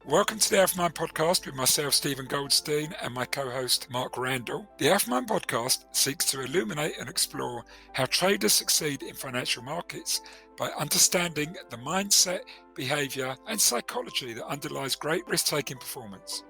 Welcome to the Alpha Mind Podcast with myself, Stephen Goldstein, and my co-host, Mark Randall. The Alpha Mind Podcast seeks to illuminate and explore how traders succeed in financial markets by understanding the mindset, behavior, and psychology that underlies great risk-taking performance.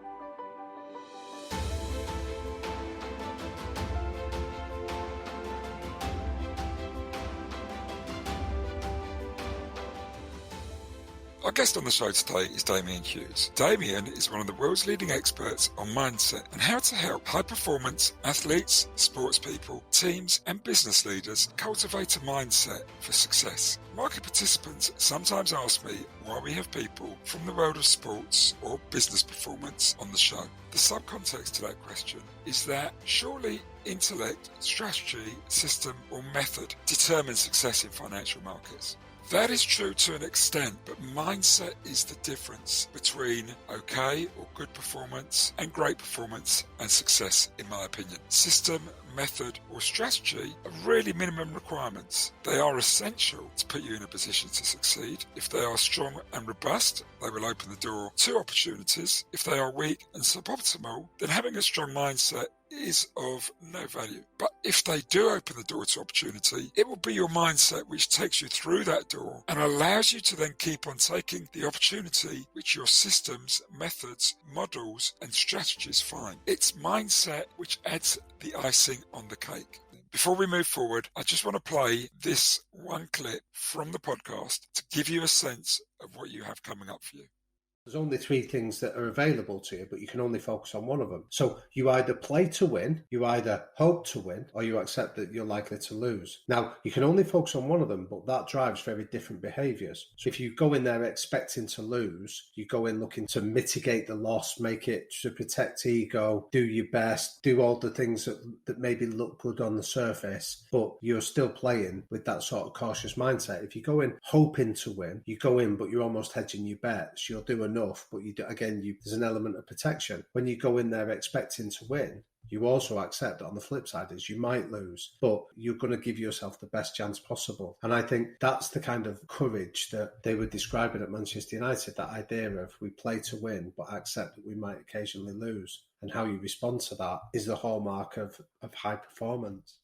Our guest on the show today is Damian Hughes. Damian is one of the world's leading experts on mindset and how to help high-performance athletes, sports people, teams and business leaders cultivate a mindset for success. Market participants sometimes ask me why we have people from the world of sports or business performance on the show. The subcontext to that question is that surely intellect, strategy, system or method determine success in financial markets. That is true to an extent, but mindset is the difference between okay or good performance and great performance and success, in my opinion. System, method or strategy are really minimum requirements. They are essential to put you in a position to succeed. If they are strong and robust, they will open the door to opportunities. If they are weak and suboptimal, then having a strong mindset is of no value. But if they do open the door to opportunity, it will be your mindset which takes you through that door and allows you to then keep on taking the opportunity which your systems, methods, models and strategies find. It's mindset which adds the icing on the cake. Before we move forward, I just want to play this one clip from the podcast to give you a sense of what you have coming up for you. There's only three things that are available to you, but you can only focus on one of them. So you either play to win, you either hope to win, or you accept that you're likely to lose. Now, you can only focus on one of them, but that drives very different behaviors. So if you go in there expecting to lose, you go in looking to mitigate the loss, make it to protect ego, do your best, do all the things that maybe look good on the surface, but you're still playing with that sort of cautious mindset. If you go in hoping to win, you go in, but you're almost hedging your bets. You'll do enough, but there's an element of protection. When you go in there expecting to win, you also accept that on the flip side is you might lose, but you're going to give yourself the best chance possible. And I think that's the kind of courage that they were describing at Manchester United, that idea of we play to win, but accept that we might occasionally lose. And how you respond to that is the hallmark of high performance.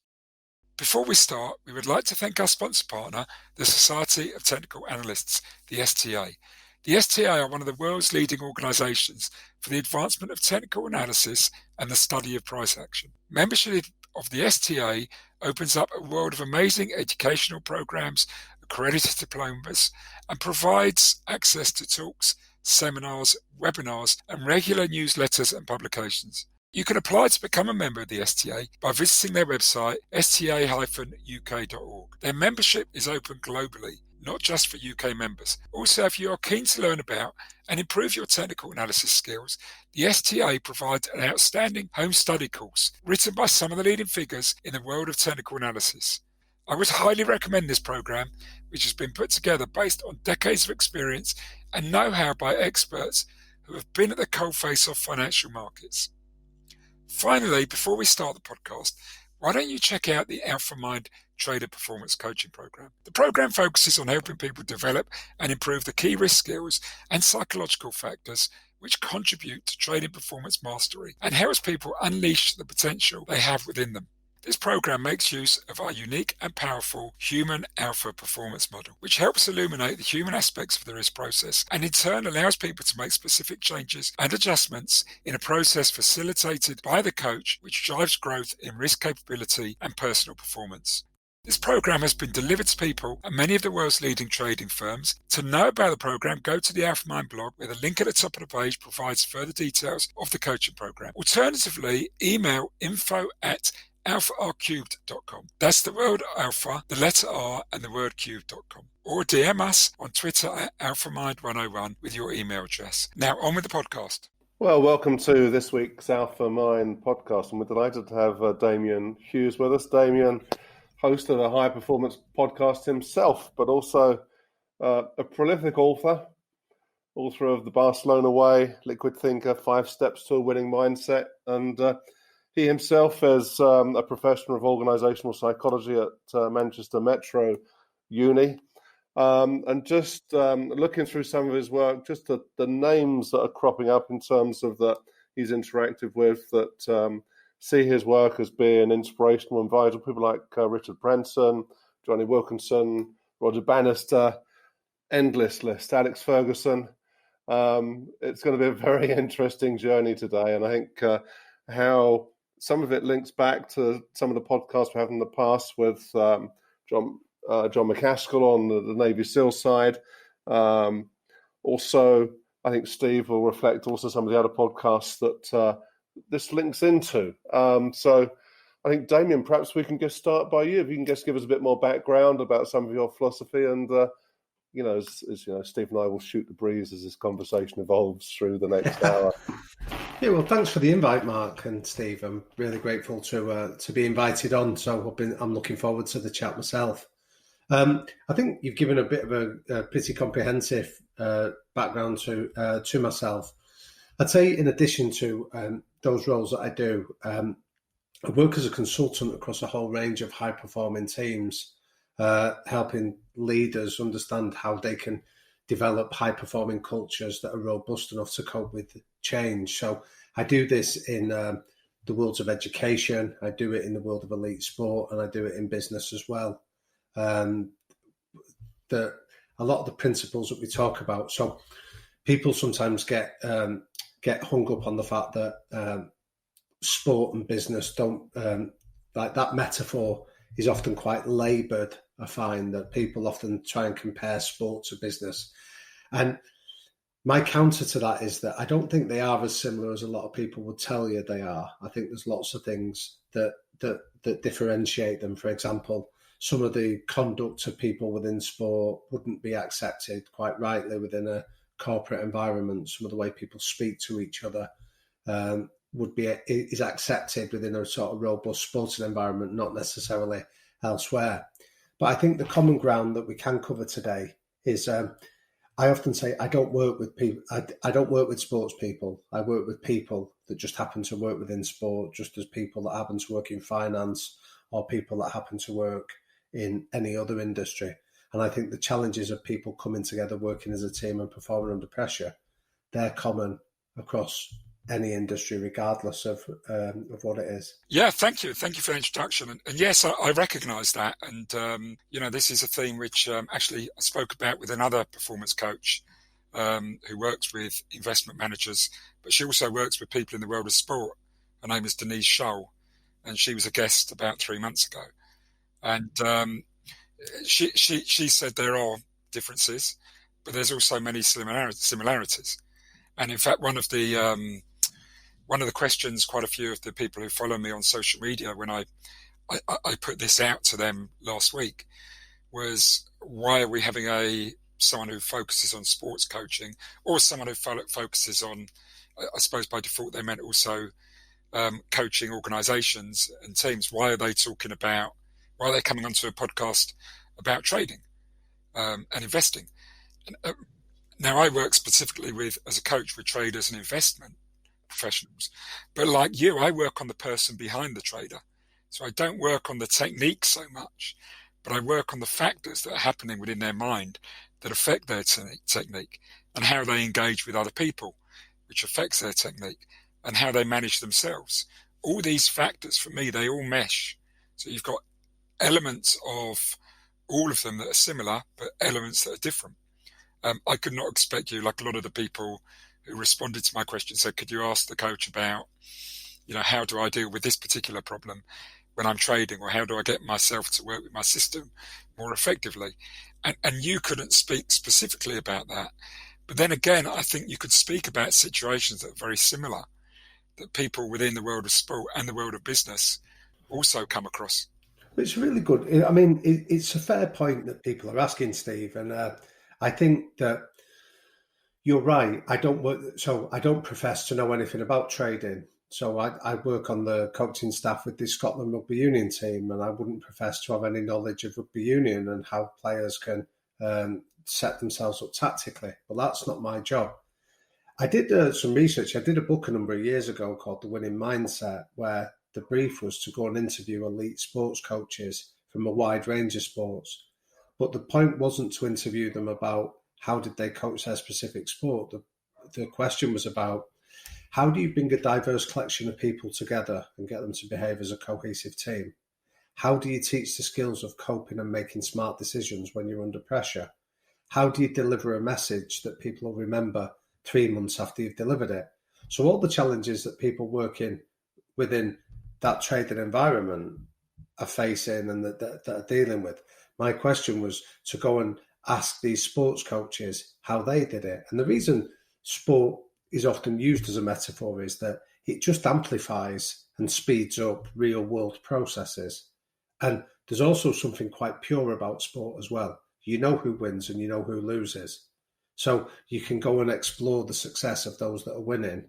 Before we start, we would like to thank our sponsor partner, the Society of Technical Analysts, the STA. The STA are one of the world's leading organisations for the advancement of technical analysis and the study of price action. Membership of the STA opens up a world of amazing educational programs, accredited diplomas, and provides access to talks, seminars, webinars, and regular newsletters and publications. You can apply to become a member of the STA by visiting their website, sta-uk.org. Their membership is open globally, not just for UK members. Also, if you are keen to learn about and improve your technical analysis skills, the STA provides an outstanding home study course written by some of the leading figures in the world of technical analysis. I would highly recommend this program, which has been put together based on decades of experience and know-how by experts who have been at the coalface of financial markets. Finally, before we start the podcast, why don't you check out the Alpha Mind Trader Performance Coaching Program? The program focuses on helping people develop and improve the key risk skills and psychological factors which contribute to trading performance mastery and helps people unleash the potential they have within them. This program makes use of our unique and powerful human alpha performance model, which helps illuminate the human aspects of the risk process and in turn allows people to make specific changes and adjustments in a process facilitated by the coach, which drives growth in risk capability and personal performance. This program has been delivered to people at many of the world's leading trading firms. To know about the program, go to the Alpha Mind blog, where the link at the top of the page provides further details of the coaching program. Alternatively, email info@alpharcubed.com. That's the word alpha, the letter R, and the word cubed.com. Or DM us on Twitter at alphamind101 with your email address. Now on with the podcast. Well, welcome to this week's Alpha Mind podcast, and we're delighted to have Damian Hughes with us. Damian, host of a high performance podcast himself, but also a prolific author of The Barcelona Way, Liquid Thinker, 5 Steps to a Winning Mindset, and he himself is a professor of organisational psychology at Manchester Metro Uni, And just looking through some of his work, just the names that are cropping up in terms of that he's interacted with, that see his work as being inspirational and vital. People like Richard Branson, Johnny Wilkinson, Roger Bannister, endless list, Alex Ferguson. It's going to be a very interesting journey today. And I think how some of it links back to some of the podcasts we have in the past with John McCaskill on the Navy SEAL side. Also, I think Steve will reflect also some of the other podcasts that this links into. So I think, Damian, perhaps we can just start by you. If you can just give us a bit more background about some of your philosophy and, as Steve and I will shoot the breeze as this conversation evolves through the next hour. Yeah, well, thanks for the invite, Mark and Steve. I'm really grateful to be invited on. So I'm looking forward to the chat myself. I think you've given a bit of a pretty comprehensive background to myself. I'd say, in addition to those roles that I do, I work as a consultant across a whole range of high-performing teams, helping leaders understand how they can develop high-performing cultures that are robust enough to cope with change. So I do this in the worlds of education, I do it in the world of elite sport, and I do it in business as well. A lot of the principles that we talk about. So people sometimes get hung up on the fact that sport and business don't like that metaphor is often quite laboured. I find that people often try and compare sport to business, and my counter to that is that I don't think they are as similar as a lot of people would tell you they are. I think there's lots of things that differentiate them. For example, some of the conduct of people within sport wouldn't be accepted quite rightly within a corporate environment. Some of the way people speak to each other is accepted within a sort of robust sporting environment, not necessarily elsewhere. But I think the common ground that we can cover today is I often say I don't work with people. I don't work with sports people. I work with people that just happen to work within sport, just as people that happen to work in finance or people that happen to work in any other industry. And I think the challenges of people coming together, working as a team and performing under pressure, they're common across any industry, regardless of what it is. Yeah, thank you. Thank you for the introduction. And yes, I recognise that. And, this is a theme which actually I spoke about with another performance coach who works with investment managers, but she also works with people in the world of sport. Her name is Denise Scholl, and she was a guest about 3 months ago. And she said there are differences, but there's also many similarities. And in fact, one of the questions quite a few of the people who follow me on social media, when I put this out to them last week, was why are we having someone who focuses on sports coaching, or someone who focuses on, I suppose by default they meant also coaching organisations and teams. Why are they coming onto a podcast about trading and investing? And, now I work specifically as a coach with traders and investment professionals, but like you, I work on the person behind the trader. So I don't work on the technique so much, but I work on the factors that are happening within their mind that affect their technique, and how they engage with other people, which affects their technique, and how they manage themselves. All these factors, for me, they all mesh. So you've got elements of all of them that are similar, but elements that are different. I could not expect you, like a lot of the people who responded to my question, said, could you ask the coach about, how do I deal with this particular problem when I'm trading, or how do I get myself to work with my system more effectively? And you couldn't speak specifically about that. But then again, I think you could speak about situations that are very similar, that people within the world of sport and the world of business also come across. It's really good. I mean, it's a fair point that people are asking, Steve, and I think that you're right. I don't profess to know anything about trading. So I work on the coaching staff with the Scotland Rugby Union team, and I wouldn't profess to have any knowledge of rugby union and how players can set themselves up tactically. But that's not my job. I did some research. I did a book a number of years ago called The Winning Mindset, where the brief was to go and interview elite sports coaches from a wide range of sports. But the point wasn't to interview them about how did they coach their specific sport. The question was about how do you bring a diverse collection of people together and get them to behave as a cohesive team? How do you teach the skills of coping and making smart decisions when you're under pressure? How do you deliver a message that people will remember 3 months after you've delivered it? So all the challenges that people working within that trading environment are facing and that are dealing with. My question was to go and ask these sports coaches how they did it. And the reason sport is often used as a metaphor is that it just amplifies and speeds up real world processes. And there's also something quite pure about sport as well. You know who wins and you know who loses. So you can go and explore the success of those that are winning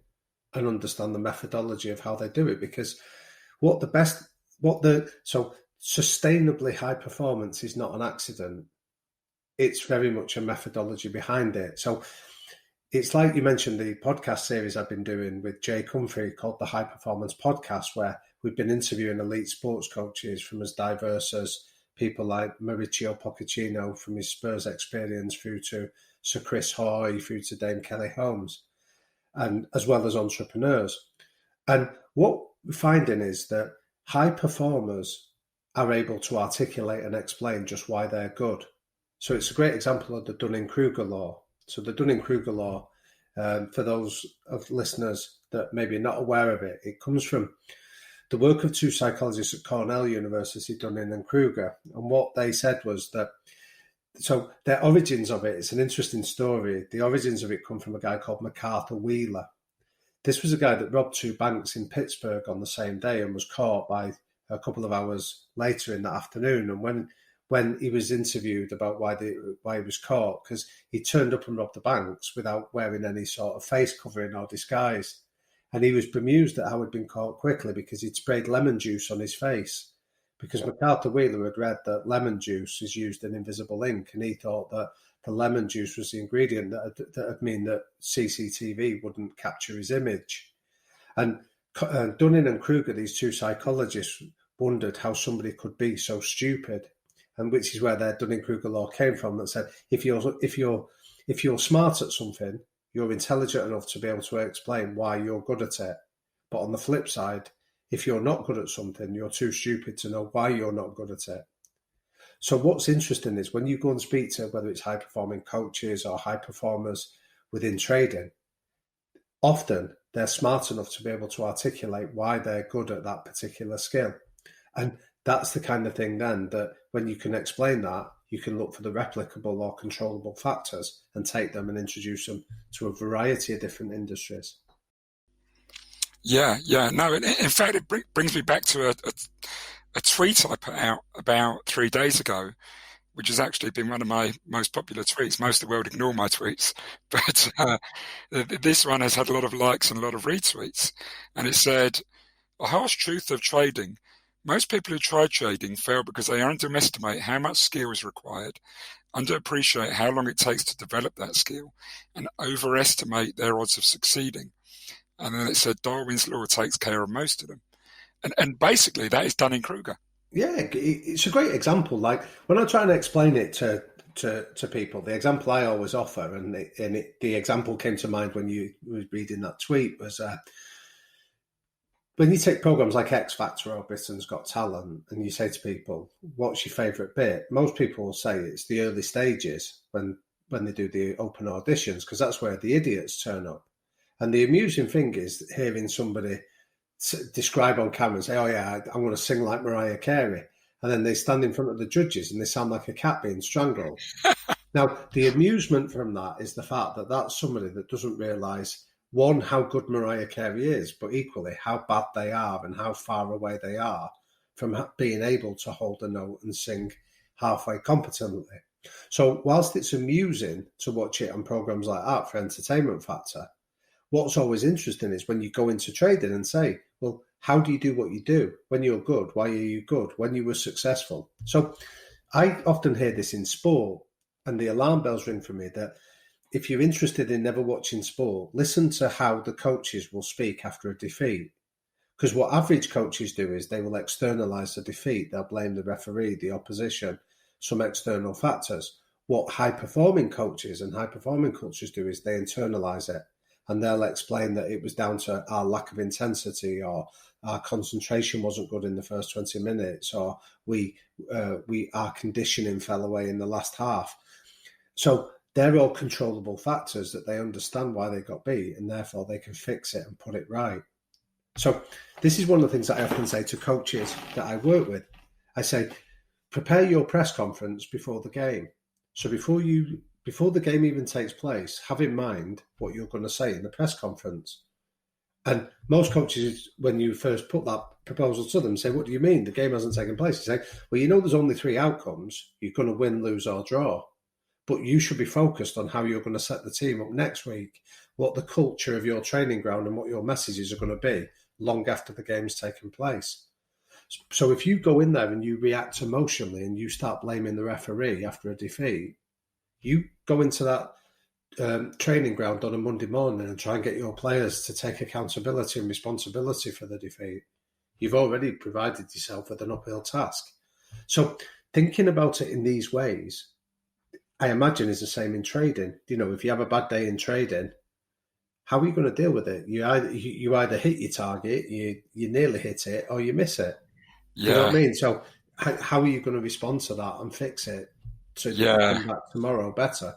and understand the methodology of how they do it. Because so sustainably high performance is not an accident. It's very much a methodology behind it. So it's like you mentioned the podcast series I've been doing with Jay Comfrey called the High Performance Podcast, where we've been interviewing elite sports coaches from as diverse as people like Mauricio Pochettino from his Spurs experience through to Sir Chris Hoy, through to Dame Kelly Holmes, and as well as entrepreneurs. And what we're finding is that high performers are able to articulate and explain just why they're good. So it's a great example of the Dunning-Kruger law. So the Dunning-Kruger law, for those of listeners that maybe not aware of it, it comes from the work of two psychologists at Cornell University, Dunning and Kruger. And what they said was that, so their origins of it, it's an interesting story. The origins of it come from a guy called MacArthur Wheeler. This was a guy that robbed two banks in Pittsburgh on the same day and was caught by a couple of hours later in the afternoon. And when he was interviewed about why he was caught, because he turned up and robbed the banks without wearing any sort of face covering or disguise. And he was bemused at how he'd been caught quickly because he'd sprayed lemon juice on his face. Because MacArthur Wheeler had read that lemon juice is used in invisible ink, and he thought that the lemon juice was the ingredient that would mean that CCTV wouldn't capture his image. And Dunning and Kruger, these two psychologists, wondered how somebody could be so stupid, and which is where their Dunning-Kruger law came from. That said, if you're smart at something, you're intelligent enough to be able to explain why you're good at it. But on the flip side, if you're not good at something, you're too stupid to know why you're not good at it. So what's interesting is when you go and speak to whether it's high-performing coaches or high performers within trading, often they're smart enough to be able to articulate why they're good at that particular skill. And that's the kind of thing then that when you can explain that, you can look for the replicable or controllable factors and take them and introduce them to a variety of different industries. Yeah. No, in fact, it brings me back to a tweet I put out about 3 days ago, which has actually been one of my most popular tweets. Most of the world ignore my tweets, but this one has had a lot of likes and a lot of retweets. And it said, "A harsh truth of trading. Most people who try trading fail because they underestimate how much skill is required, underappreciate how long it takes to develop that skill, and overestimate their odds of succeeding." And then it said Darwin's law takes care of most of them. And basically that is Dunning-Kruger. Yeah, it's a great example. Like when I try and explain it to people, the example I always offer, and the example came to mind when you were reading that tweet, was when you take programs like X Factor or Britain's Got Talent and you say to people, what's your favourite bit? Most people will say it's the early stages when they do the open auditions, because that's where the idiots turn up. And the amusing thing is hearing somebody describe on camera and say, oh yeah, I'm going to sing like Mariah Carey. And then they stand in front of the judges and they sound like a cat being strangled. Now, the amusement from that is the fact that that's somebody that doesn't realise, one, how good Mariah Carey is, but equally how bad they are and how far away they are from being able to hold a note and sing halfway competently. So whilst it's amusing to watch it on programs like that for entertainment factor, what's always interesting is when you go into trading and say, well, how do you do what you do? When you're good, why are you good? When you were successful? So I often hear this in sport, and the alarm bells ring for me that if you're interested in never watching sport, listen to how the coaches will speak after a defeat. Because what average coaches do is they will externalise the defeat. They'll blame the referee, the opposition. some external factors. What high-performing coaches and high-performing cultures do is they internalize it, and they'll explain that it was down to our lack of intensity, or our concentration wasn't good in the first 20 minutes, or our conditioning fell away in the last half. So they're all controllable factors that they understand why they got beat, and therefore they can fix it and put it right. So this is one of the things that I often say to coaches that I work with. I say, prepare your press conference before the game. So before the game even takes place, have in mind what you're going to say in the press conference. And most coaches, when you first put that proposal to them, say, what do you mean? The game hasn't taken place. You say, well, there's only 3 outcomes. You're going to win, lose, or draw. But you should be focused on how you're going to set the team up next week, what the culture of your training ground and what your messages are going to be long after the game's taken place. So if you go in there and you react emotionally and you start blaming the referee after a defeat, you go into that training ground on a Monday morning and try and get your players to take accountability and responsibility for the defeat. You've already provided yourself with an uphill task. So thinking about it in these ways, I imagine, is the same in trading. If you have a bad day in trading, how are you going to deal with it? You either hit your target, you nearly hit it, or you miss it. Yeah. You know what I mean? So how are you going to respond to that and fix it so you can come back tomorrow better?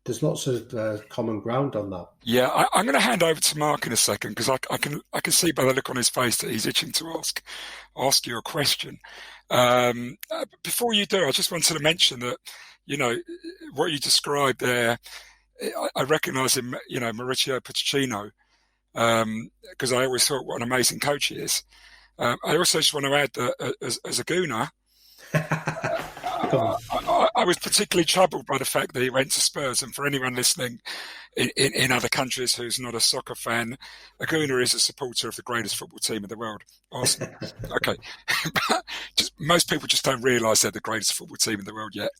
There's lots of common ground on that. Yeah, I'm going to hand over to Mark in a second, because I can see by the look on his face that he's itching to ask you a question. Before you do, I just wanted to mention that what you described there, I recognise him, Mauricio Pochettino, because I always thought what an amazing coach he is. I also just want to add that as a Gooner, I was particularly troubled by the fact that he went to Spurs. And for anyone listening in other countries who's not a soccer fan, a Gooner is a supporter of the greatest football team in the world, Arsenal. Okay. But most people just don't realise they're the greatest football team in the world yet.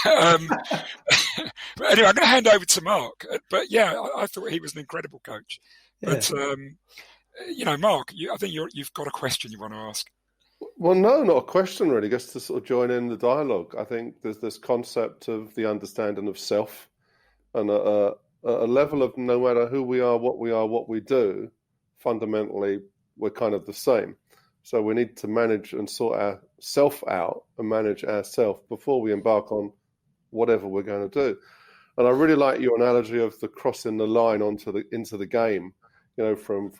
But anyway, I'm going to hand over to Mark. But yeah, I thought he was an incredible coach. Yeah. But, Mark, I think you've got a question you want to ask. Well, no, not a question really, just to sort of join in the dialogue. I think there's this concept of the understanding of self, and a level of no matter who we are, what we do, fundamentally, we're kind of the same. So we need to manage and sort ourself out and manage ourselves before we embark on whatever we're going to do. And I really like your analogy of the crossing the line into the game, from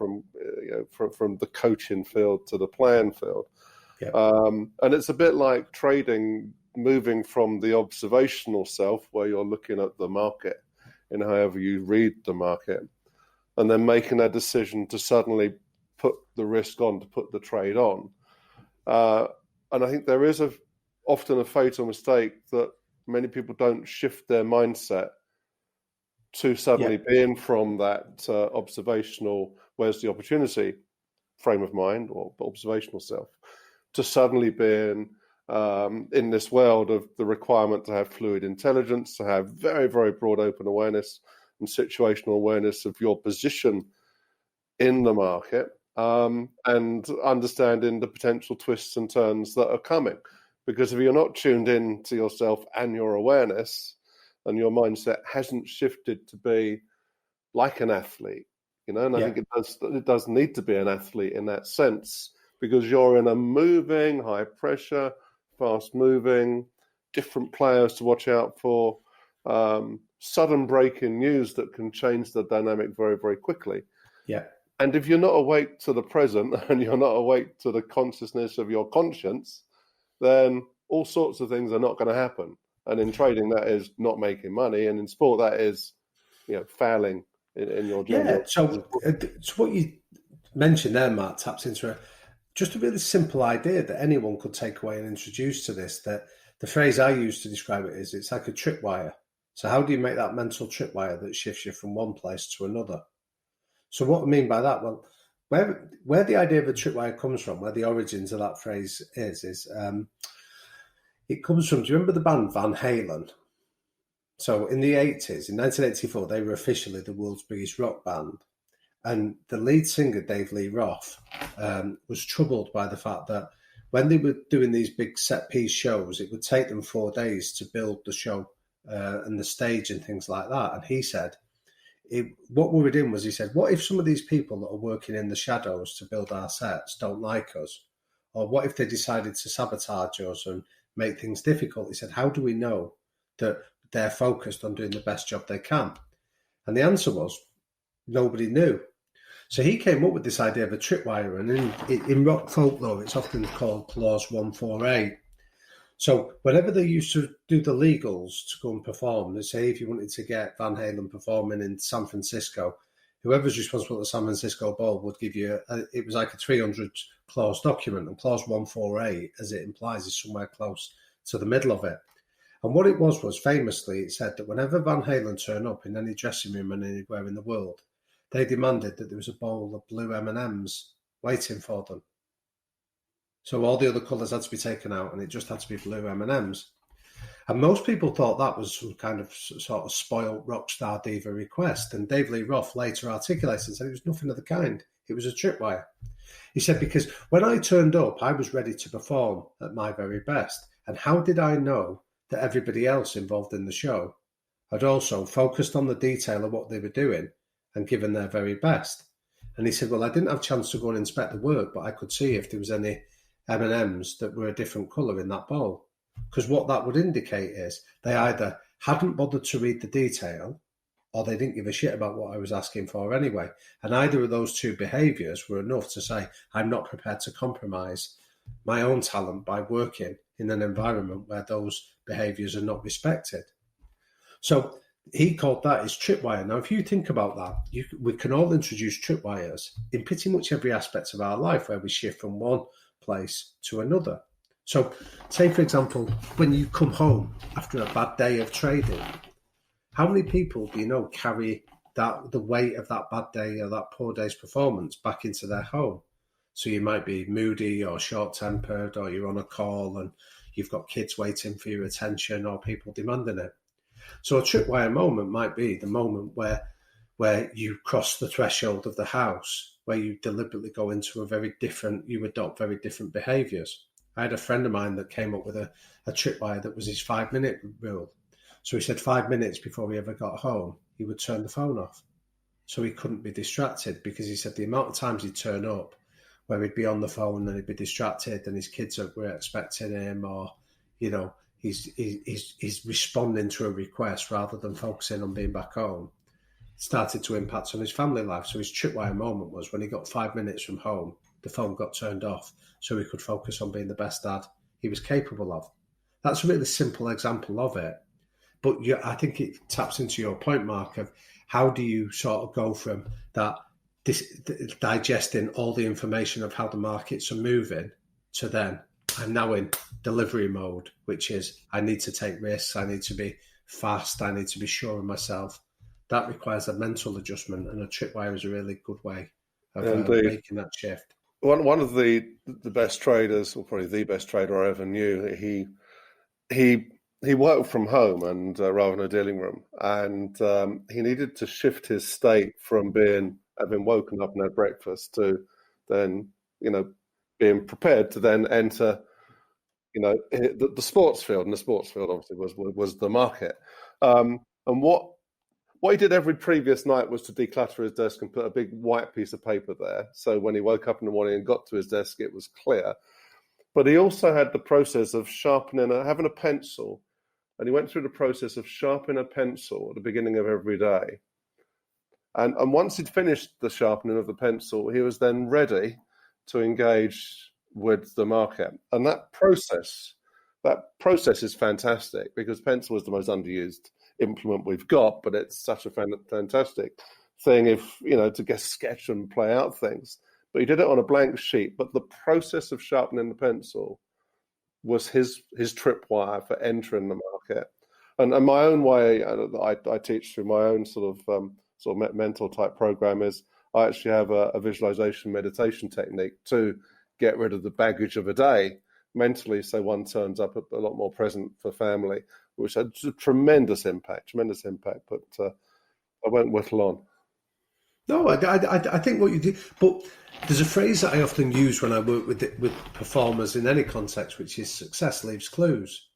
the coaching field to the playing field. Yeah. And it's a bit like trading, moving from the observational self, where you're looking at the market and however you read the market, and then making a decision to suddenly put the risk on, to put the trade on. And I think there is often a fatal mistake that many people don't shift their mindset to suddenly being from that observational, where's the opportunity frame of mind or observational self, to suddenly being in this world of the requirement to have fluid intelligence, to have very, very broad open awareness and situational awareness of your position in the market, and understanding the potential twists and turns that are coming. Because if you're not tuned in to yourself and your awareness, and your mindset hasn't shifted to be like an athlete, and I think it does need to be an athlete in that sense, because you're in a moving, high pressure, fast moving, different players to watch out for, sudden breaking news that can change the dynamic very, very quickly. Yeah. And if you're not awake to the present and you're not awake to the consciousness of your conscience, then all sorts of things are not going to happen. And in trading, that is not making money. And in sport, that is, failing in your job. Yeah, so what you mentioned there, Matt, taps into just a really simple idea that anyone could take away and introduce to this, that the phrase I use to describe it is, it's like a tripwire. So how do you make that mental tripwire that shifts you from one place to another? So what I mean by that, well, where the idea of a tripwire comes from, where the origins of that phrase is it comes from, do you remember the band Van Halen? So in the 80s, in 1984, they were officially the world's biggest rock band. And the lead singer, Dave Lee Roth, was troubled by the fact that when they were doing these big set piece shows, it would take them 4 days to build the show and the stage and things like that. And he said, what worried him was, he said, what if some of these people that are working in the shadows to build our sets don't like us? Or what if they decided to sabotage us and make things difficult? He said, how do we know that they're focused on doing the best job they can? And the answer was, nobody knew. So he came up with this idea of a tripwire, and in rock folklore, it's often called Clause 148. So whenever they used to do the legals to go and perform, they say if you wanted to get Van Halen performing in San Francisco, whoever's responsible at the San Francisco Bowl would give you, it was like a 300-clause document, and Clause 148, as it implies, is somewhere close to the middle of it. And what it was famously, it said that whenever Van Halen turned up in any dressing room and anywhere in the world, they demanded that there was a bowl of blue M&Ms waiting for them. So all the other colours had to be taken out, and it just had to be blue M&Ms. And most people thought that was some kind of sort of spoiled rock star diva request. And Dave Lee Roth later articulated and said it was nothing of the kind. It was a tripwire. He said, because when I turned up, I was ready to perform at my very best. And how did I know that everybody else involved in the show had also focused on the detail of what they were doing and given their very best? And he said, well, I didn't have a chance to go and inspect the work, but I could see if there was any M&Ms that were a different colour in that bowl. Because what that would indicate is they either hadn't bothered to read the detail or they didn't give a shit about what I was asking for anyway. And either of those two behaviours were enough to say, I'm not prepared to compromise my own talent by working in an environment where those behaviours are not respected. So he called that his tripwire. Now, if you think about that, we can all introduce tripwires in pretty much every aspect of our life where we shift from one place to another. So say, for example, when you come home after a bad day of trading, how many people do you know carry the weight of that bad day or that poor day's performance back into their home? So you might be moody or short-tempered, or you're on a call and you've got kids waiting for your attention or people demanding it. So a tripwire moment might be the moment where you cross the threshold of the house, where you deliberately go into you adopt very different behaviours. I had a friend of mine that came up with a tripwire that was his 5-minute rule. So he said 5 minutes before he ever got home, he would turn the phone off. So he couldn't be distracted, because he said the amount of times he'd turn up where he'd be on the phone and he'd be distracted and his kids were expecting him, or, you know, he's responding to a request rather than focusing on being back home, started to impact on his family life. So his tripwire moment was when he got 5 minutes from home, the phone got turned off so he could focus on being the best dad he was capable of. That's a really simple example of it. But I think it taps into your point, Mark, of how do you sort of go from that digesting all the information of how the markets are moving to then I'm now in delivery mode, which is I need to take risks, I need to be fast, I need to be sure of myself. That requires a mental adjustment, and a tripwire is a really good way of making that shift. One of the best traders, or probably the best trader I ever knew, he worked from home and rather than a dealing room, and he needed to shift his state from having woken up and had breakfast to then, being prepared to then enter, the sports field. And the sports field obviously was the market. And what he did every previous night was to declutter his desk and put a big white piece of paper there. So when he woke up in the morning and got to his desk, it was clear. But he also had the process of having a pencil. And he went through the process of sharpening a pencil at the beginning of every day. And once he'd finished the sharpening of the pencil, he was then ready to engage with the market. And that process is fantastic, because pencil is the most underused implement we've got, but it's such a fantastic thing to get sketch and play out things. But he did it on a blank sheet. But the process of sharpening the pencil was his tripwire for entering the market. And my own way, I teach through my own sort of mental type program, is I actually have a visualization meditation technique to get rid of the baggage of a day mentally, so one turns up a lot more present for family, which had a tremendous impact. But I won't whittle on. No, I think what you do, but there's a phrase that I often use when I work with performers in any context, which is success leaves clues.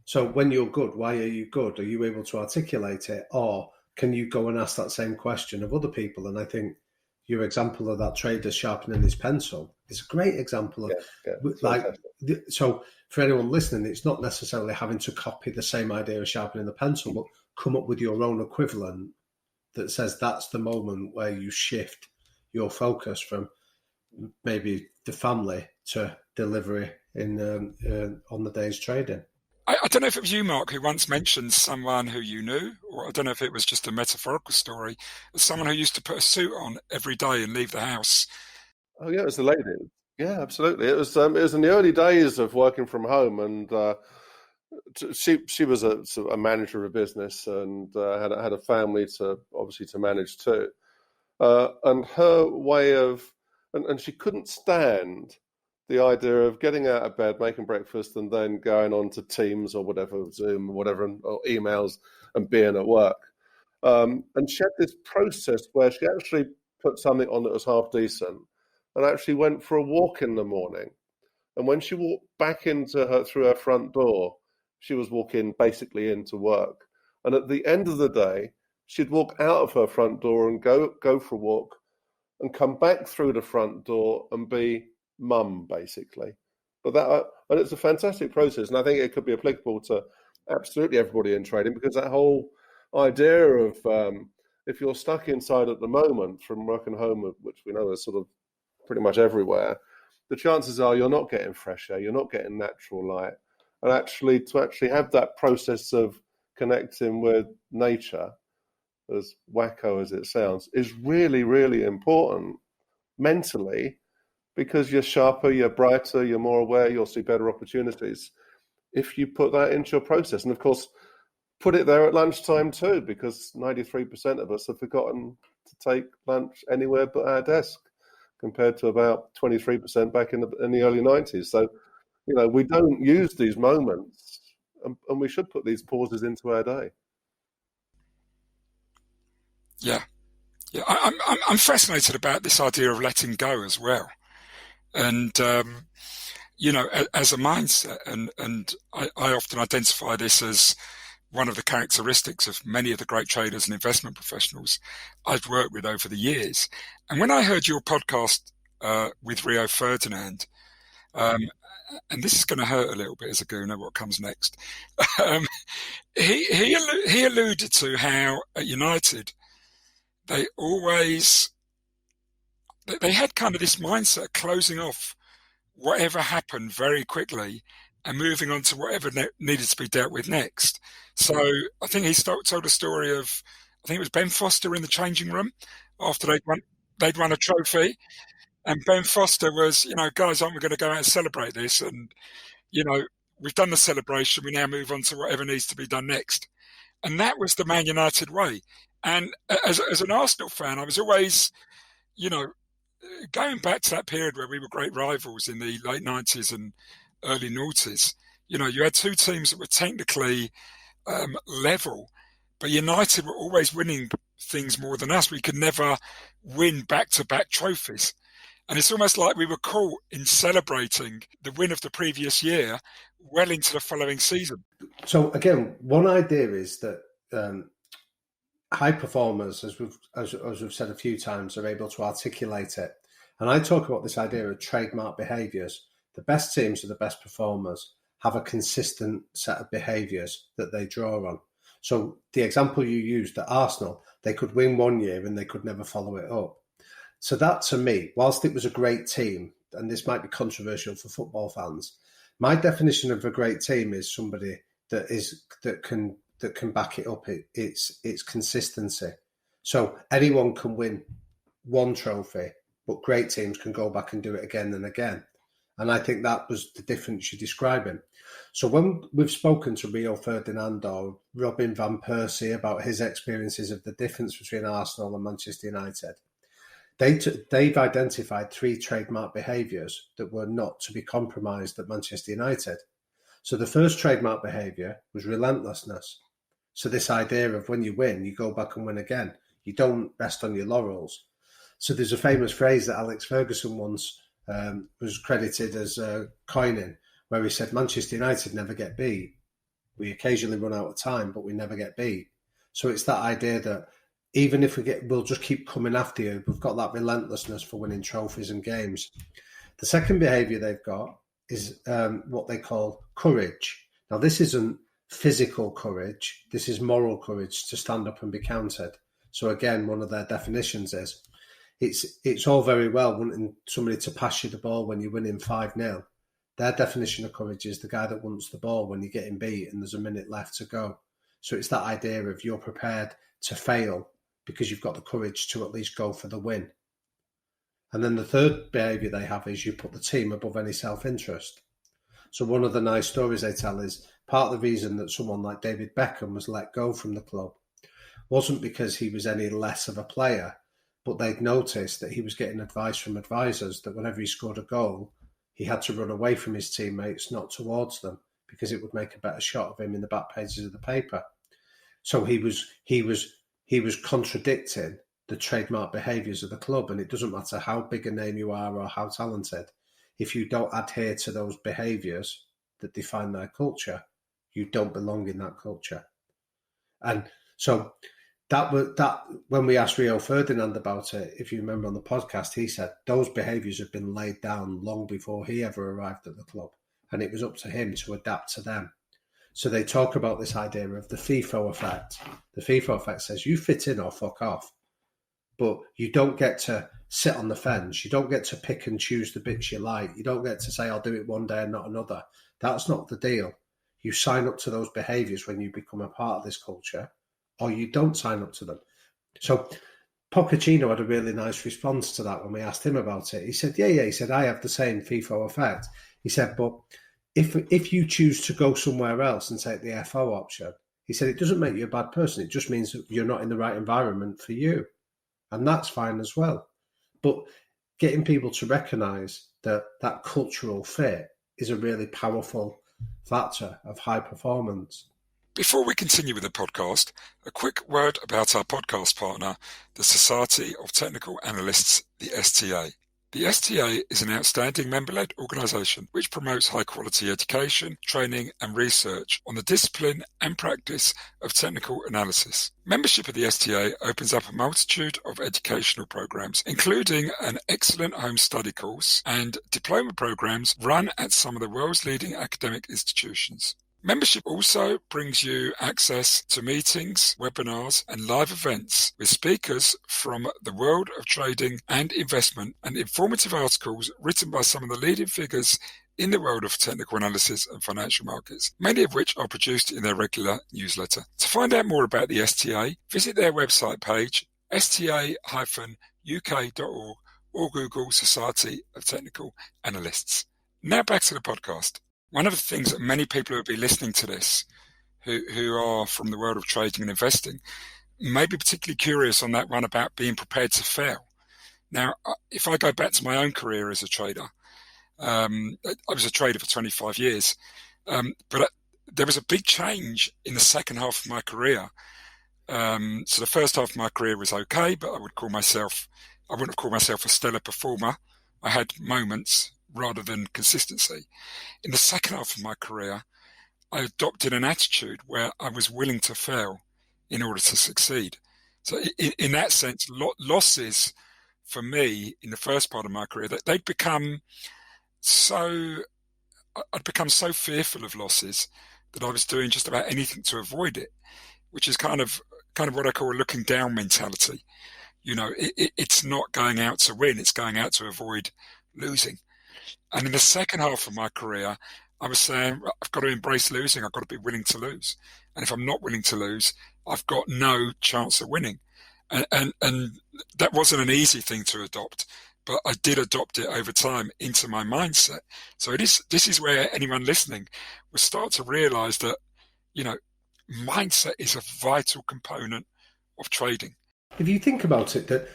So when you're good, why are you good? Are you able to articulate it, or can you go and ask that same question of other people? And I think your example of that trader sharpening his pencil is a great example of so for anyone listening, it's not necessarily having to copy the same idea of sharpening the pencil, but come up with your own equivalent that says that's the moment where you shift your focus from maybe the family to delivery in on the day's trading. I don't know if it was you, Mark, who once mentioned someone who you knew, or I don't know if it was just a metaphorical story, someone who used to put a suit on every day and leave the house. Oh yeah, it was the lady. Yeah, absolutely. It was in the early days of working from home, and she was a manager of a business and had a family to manage too. And her way of, and she couldn't stand the idea of getting out of bed, making breakfast, and then going on to Teams or whatever, Zoom or whatever, or emails, and being at work. And she had this process where she actually put something on that was half decent and actually went for a walk in the morning. And when she walked back through her front door, she was walking basically into work. And at the end of the day, she'd walk out of her front door and go for a walk and come back through the front door and be mum, basically. But and it's a fantastic process, and I think it could be applicable to absolutely everybody in trading, because that whole idea of if you're stuck inside at the moment from working home, which we know is sort of pretty much everywhere, the chances are you're not getting fresh air, you're not getting natural light, and to have that process of connecting with nature, as wacko as it sounds, is really, really important mentally, because you're sharper, you're brighter, you're more aware, you'll see better opportunities if you put that into your process. And of course, put it there at lunchtime too, because 93% of us have forgotten to take lunch anywhere but our desk, compared to about 23% back in the early 90s. So, we don't use these moments, and we should put these pauses into our day. Yeah. I'm fascinated about this idea of letting go as well. And, as a mindset, and I often identify this as one of the characteristics of many of the great traders and investment professionals I've worked with over the years. And when I heard your podcast with Rio Ferdinand, and this is going to hurt a little bit as a gooner, what comes next, he alluded to how at United, they had kind of this mindset of closing off whatever happened very quickly and moving on to whatever needed to be dealt with next. So I think he told a story of, I think it was Ben Foster in the changing room after they'd won a trophy. And Ben Foster was, guys, aren't we going to go out and celebrate this? And, we've done the celebration. We now move on to whatever needs to be done next. And that was the Man United way. And as an Arsenal fan, I was always, going back to that period where we were great rivals in the late 90s and early noughties. You had two teams that were technically level, but United were always winning things more than us. We could never win back-to-back trophies. And it's almost like we were caught in celebrating the win of the previous year well into the following season. So again, one idea is that high performers, as we've said a few times, are able to articulate it. And I talk about this idea of trademark behaviors. The best teams are the best performers, have a consistent set of behaviors that they draw on. So the example you used at Arsenal, they could win one year and they could never follow it up. So that, to me, whilst it was a great team, and this might be controversial for football fans, my definition of a great team is somebody that can back it up. It's consistency. So anyone can win one trophy, but great teams can go back and do it again and again. And I think that was the difference you're describing. So when we've spoken to Rio Ferdinand or Robin van Persie about his experiences of the difference between Arsenal and Manchester United, they've identified 3 trademark behaviours that were not to be compromised at Manchester United. So the first trademark behaviour was relentlessness. So this idea of when you win, you go back and win again. You don't rest on your laurels. So there's a famous phrase that Alex Ferguson once was credited as coining, where he said, Manchester United never get beat. We occasionally run out of time, but we never get beat. So it's that idea that even if we'll just keep coming after you. We've got that relentlessness for winning trophies and games. The second behaviour they've got is what they call courage. Now, this isn't physical courage. This is moral courage to stand up and be counted. So again, one of their definitions is it's all very well wanting somebody to pass you the ball when you're winning 5-0. Their definition of courage is the guy that wants the ball when you're getting beat and there's a minute left to go. So it's that idea of you're prepared to fail because you've got the courage to at least go for the win. And then the third behaviour they have is you put the team above any self-interest. So one of the nice stories they tell is part of the reason that someone like David Beckham was let go from the club wasn't because he was any less of a player, but they'd noticed that he was getting advice from advisors that whenever he scored a goal, he had to run away from his teammates, not towards them, because it would make a better shot of him in the back pages of the paper. So he was contradicting the trademark behaviours of the club, and it doesn't matter how big a name you are or how talented. If you don't adhere to those behaviours that define their culture, you don't belong in that culture. And so that when we asked Rio Ferdinand about it, if you remember on the podcast, he said those behaviours had been laid down long before he ever arrived at the club, and it was up to him to adapt to them. So they talk about this idea of the FIFO effect. The FIFO effect says you fit in or fuck off, but you don't get to sit on the fence. You don't get to pick and choose the bits you like. You don't get to say, I'll do it one day and not another. That's not the deal. You sign up to those behaviours when you become a part of this culture, or you don't sign up to them. So Pochettino had a really nice response to that when we asked him about it. He said, yeah, he said, I have the same FIFO effect. He said, but if you choose to go somewhere else and take the FO option, he said, it doesn't make you a bad person. It just means that you're not in the right environment for you. And that's fine as well. But getting people to recognise that that cultural fit is a really powerful factor of high performance. Before we continue with the podcast, a quick word about our podcast partner, the Society of Technical Analysts, the STA. The STA is an outstanding member-led organisation which promotes high-quality education, training and research on the discipline and practice of technical analysis. Membership of the STA opens up a multitude of educational programmes, including an excellent home study course and diploma programmes run at some of the world's leading academic institutions. Membership also brings you access to meetings, webinars and live events with speakers from the world of trading and investment and informative articles written by some of the leading figures in the world of technical analysis and financial markets, many of which are produced in their regular newsletter. To find out more about the STA, visit their website page, sta-uk.org, or Google Society of Technical Analysts. Now back to the podcast. One of the things that many people who will be listening to this, who are from the world of trading and investing, may be particularly curious on that one about being prepared to fail. Now, if I go back to my own career as a trader, I was a trader for 25 years, but there was a big change in the second half of my career. So the first half of my career was okay, but I wouldn't have called myself a stellar performer. I had moments rather than consistency. In the second half of my career, I adopted an attitude where I was willing to fail in order to succeed. So in that sense, losses for me in the first part of my career, that I'd become so fearful of losses that I was doing just about anything to avoid it, which is kind of what I call a looking down mentality. You know, it's not going out to win, it's going out to avoid losing. And in the second half of my career, I was saying, I've got to embrace losing. I've got to be willing to lose. And if I'm not willing to lose, I've got no chance of winning. And that wasn't an easy thing to adopt, but I did adopt it over time into my mindset. So this is where anyone listening will start to realize that, you know, mindset is a vital component of trading. If you think about it, that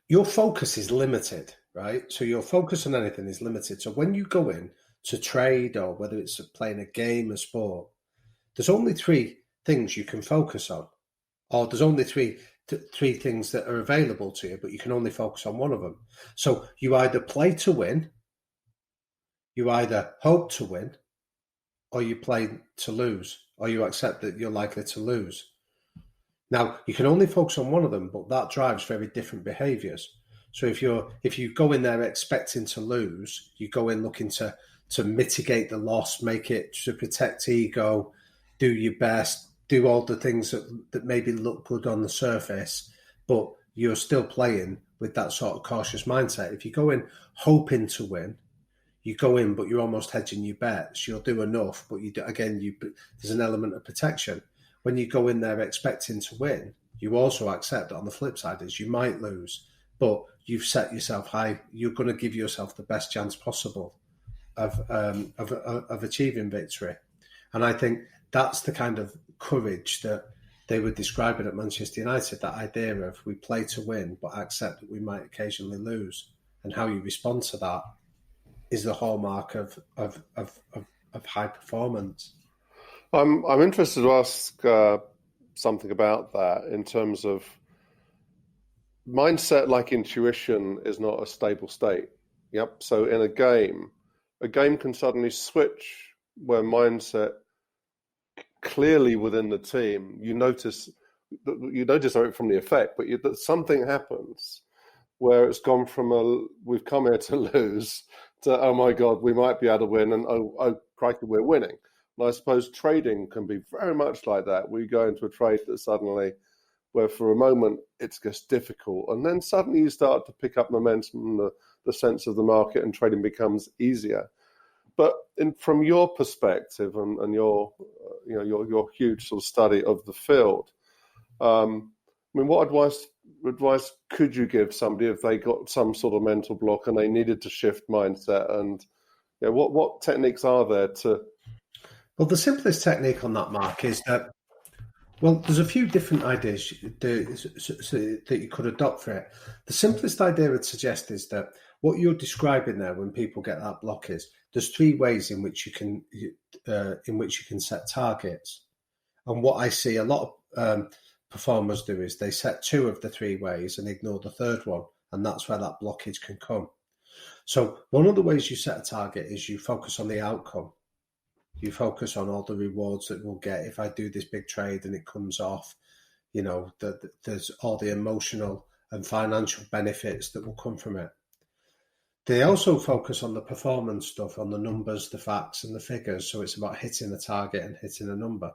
your focus is limited, right? So your focus on anything is limited. So when you go in to trade, or whether it's playing a game, a sport, there's only three things you can focus on, or there's only three three things that are available to you, but you can only focus on one of them. So you either play to win, you either hope to win, or you play to lose, or you accept that you're likely to lose. Now, you can only focus on one of them, but that drives very different behaviors. So if you go in there expecting to lose, you go in looking to mitigate the loss, make it to protect ego, do your best, do all the things that maybe look good on the surface, but you're still playing with that sort of cautious mindset. If you go in hoping to win, you go in, but you're almost hedging your bets. You'll do enough, but there's an element of protection. When you go in there expecting to win, you also accept that on the flip side is you might lose, but you've set yourself high. You're going to give yourself the best chance possible of achieving victory. And I think that's the kind of courage that they were describing at Manchester United, that idea of we play to win, but accept that we might occasionally lose. And how you respond to that is the hallmark of high performance. I'm interested to ask something about that in terms of mindset. Like intuition is not a stable state. Yep. So in a game can suddenly switch where mindset clearly within the team. You notice it from the effect, but that something happens where it's gone from we've come here to lose to, oh my God, we might be able to win, and oh crikey, we're winning. And I suppose trading can be very much like that. We go into a trade that suddenly, where for a moment it's just difficult, and then suddenly you start to pick up momentum, the sense of the market, and trading becomes easier. But from your perspective and your huge sort of study of the field, what advice could you give somebody if they got some sort of mental block and they needed to shift mindset? And what techniques are there to? Well, the simplest technique on that, Mark, is that, well, there's a few different ideas that you could adopt for it. The simplest idea I would suggest is that what you're describing there, when people get that block, is there's three ways in which you can set targets. And what I see a lot of performers do is they set two of the three ways and ignore the third one, and that's where that blockage can come. So one of the ways you set a target is you focus on the outcome. You focus on all the rewards that we'll get if I do this big trade and it comes off. There's all the emotional and financial benefits that will come from it. They also focus on the performance stuff, on the numbers, the facts and the figures. So it's about hitting a target and hitting a number.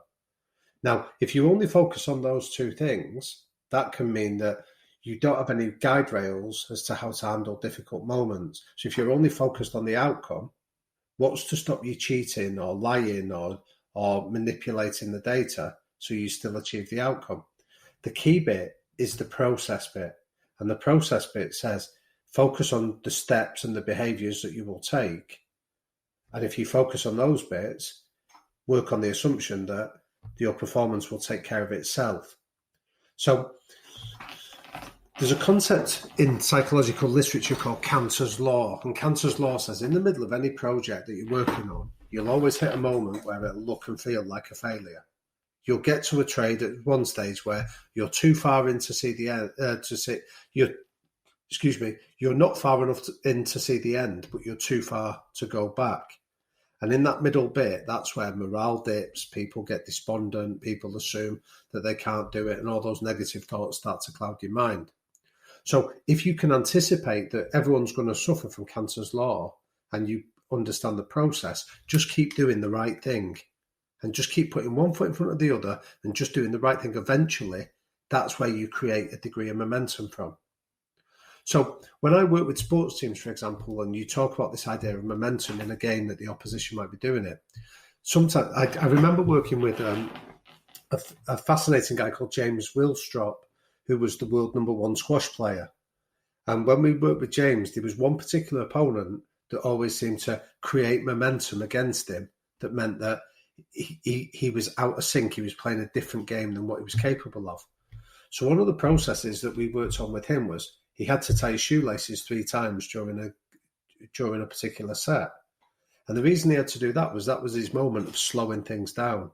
Now, if you only focus on those two things, that can mean that you don't have any guide rails as to how to handle difficult moments. So if you're only focused on the outcome, what's to stop you cheating or lying or manipulating the data so you still achieve the outcome? The key bit is the process bit. And the process bit says, focus on the steps and the behaviors that you will take. And if you focus on those bits, work on the assumption that your performance will take care of itself. So there's a concept in psychological literature called Cantor's Law. And Cantor's Law says in the middle of any project that you're working on, you'll always hit a moment where it'll look and feel like a failure. You'll get to a trade at one stage where you're too far in to see the end, you're not far enough in to see the end, but you're too far to go back. And in that middle bit, that's where morale dips, people get despondent, people assume that they can't do it, and all those negative thoughts start to cloud your mind. So if you can anticipate that everyone's going to suffer from Cantor's Law and you understand the process, just keep doing the right thing and just keep putting one foot in front of the other and just doing the right thing. Eventually, that's where you create a degree of momentum from. So when I work with sports teams, for example, and you talk about this idea of momentum in a game that the opposition might be doing it, sometimes I remember working with a fascinating guy called James Willstrop, who was the world #1 squash player. And when we worked with James, there was one particular opponent that always seemed to create momentum against him that meant that he was out of sync. He was playing a different game than what he was capable of. So one of the processes that we worked on with him was he had to tie his shoelaces 3 times during a particular set. And the reason he had to do that was his moment of slowing things down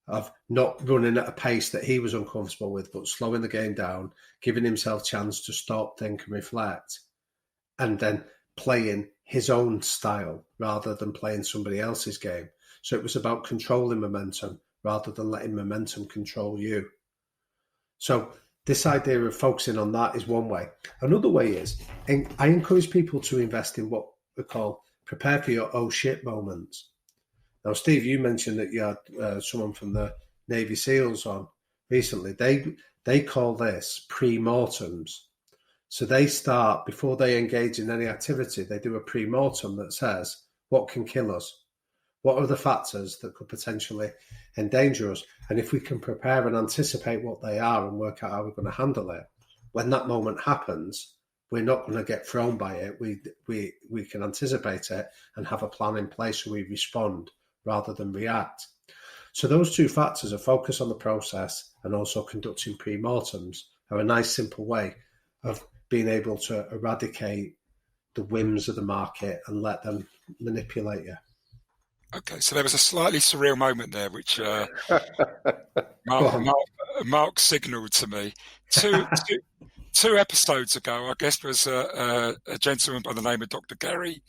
of not running at a pace that he was uncomfortable with, but slowing the game down, giving himself chance to stop, think and reflect, and then playing his own style rather than playing somebody else's game. So it was about controlling momentum rather than letting momentum control you. So this idea of focusing on that is one way. Another way is, I encourage people to invest in what we call prepare for your oh shit moments. Now, Steve, you mentioned that you had someone from the Navy SEALs on recently. They call this pre-mortems. So they start, before they engage in any activity, they do a pre-mortem that says, what can kill us? What are the factors that could potentially endanger us? And if we can prepare and anticipate what they are and work out how we're going to handle it, when that moment happens, we're not going to get thrown by it. We can anticipate it and have a plan in place so we respond rather than react. So those two factors, a focus on the process and also conducting pre-mortems, are a nice simple way of being able to eradicate the whims of the market and let them manipulate you. Okay, so there was a slightly surreal moment there, which Mark signalled to me. Two episodes ago, I guess, was a gentleman by the name of Dr. Gary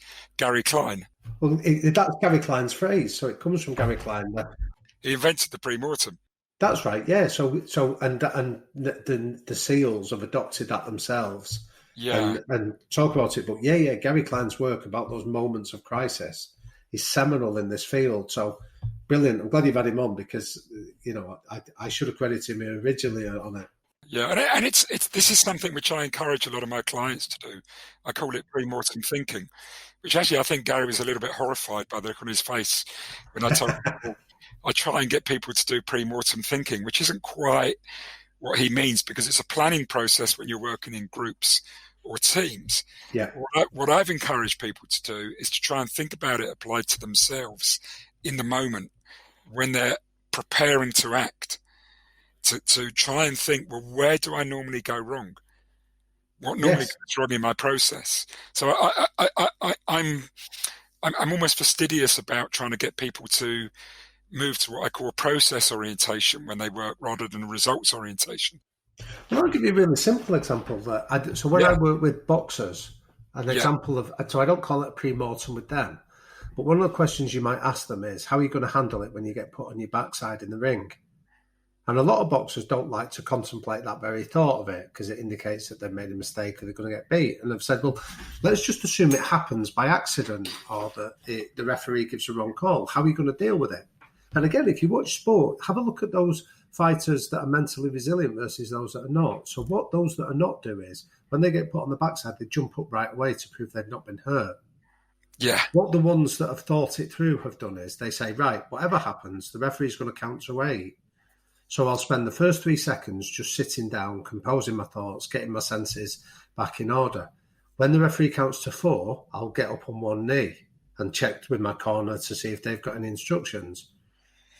Klein. Well, that's Gary Klein's phrase, so it comes from Gary Klein. He invented the pre-mortem. That's right, yeah. So the SEALs have adopted that themselves, and talk about it. But yeah, Gary Klein's work about those moments of crisis is seminal in this field. So brilliant! I'm glad you've had him on because I should have credited him originally on it. Yeah, and it's this is something which I encourage a lot of my clients to do. I call it pre-mortem thinking, which actually I think Gary was a little bit horrified by the look on his face when I told people I try and get people to do pre-mortem thinking, which isn't quite what he means because it's a planning process when you're working in groups or teams. Yeah. What I've encouraged people to do is to try and think about it applied to themselves in the moment when they're preparing to act. To try and think, well, where do I normally go wrong? What normally goes wrong in my process? So I'm almost fastidious about trying to get people to move to what I call a process orientation when they work rather than a results orientation. Well, I'll give you a really simple example. I work with boxers, an example of, so I don't call it a pre-mortem with them, but one of the questions you might ask them is, how are you going to handle it when you get put on your backside in the ring? And a lot of boxers don't like to contemplate that very thought of it because it indicates that they've made a mistake or they're going to get beat. And I've said, well, let's just assume it happens by accident or that the referee gives a wrong call. How are you going to deal with it? And again, if you watch sport, have a look at those fighters that are mentally resilient versus those that are not. So what those that are not do is when they get put on the backside, they jump up right away to prove they've not been hurt. Yeah. What the ones that have thought it through have done is they say, right, whatever happens, the referee's going to count to 8. So I'll spend the first 3 seconds just sitting down, composing my thoughts, getting my senses back in order. When the referee counts to 4, I'll get up on one knee and check with my corner to see if they've got any instructions.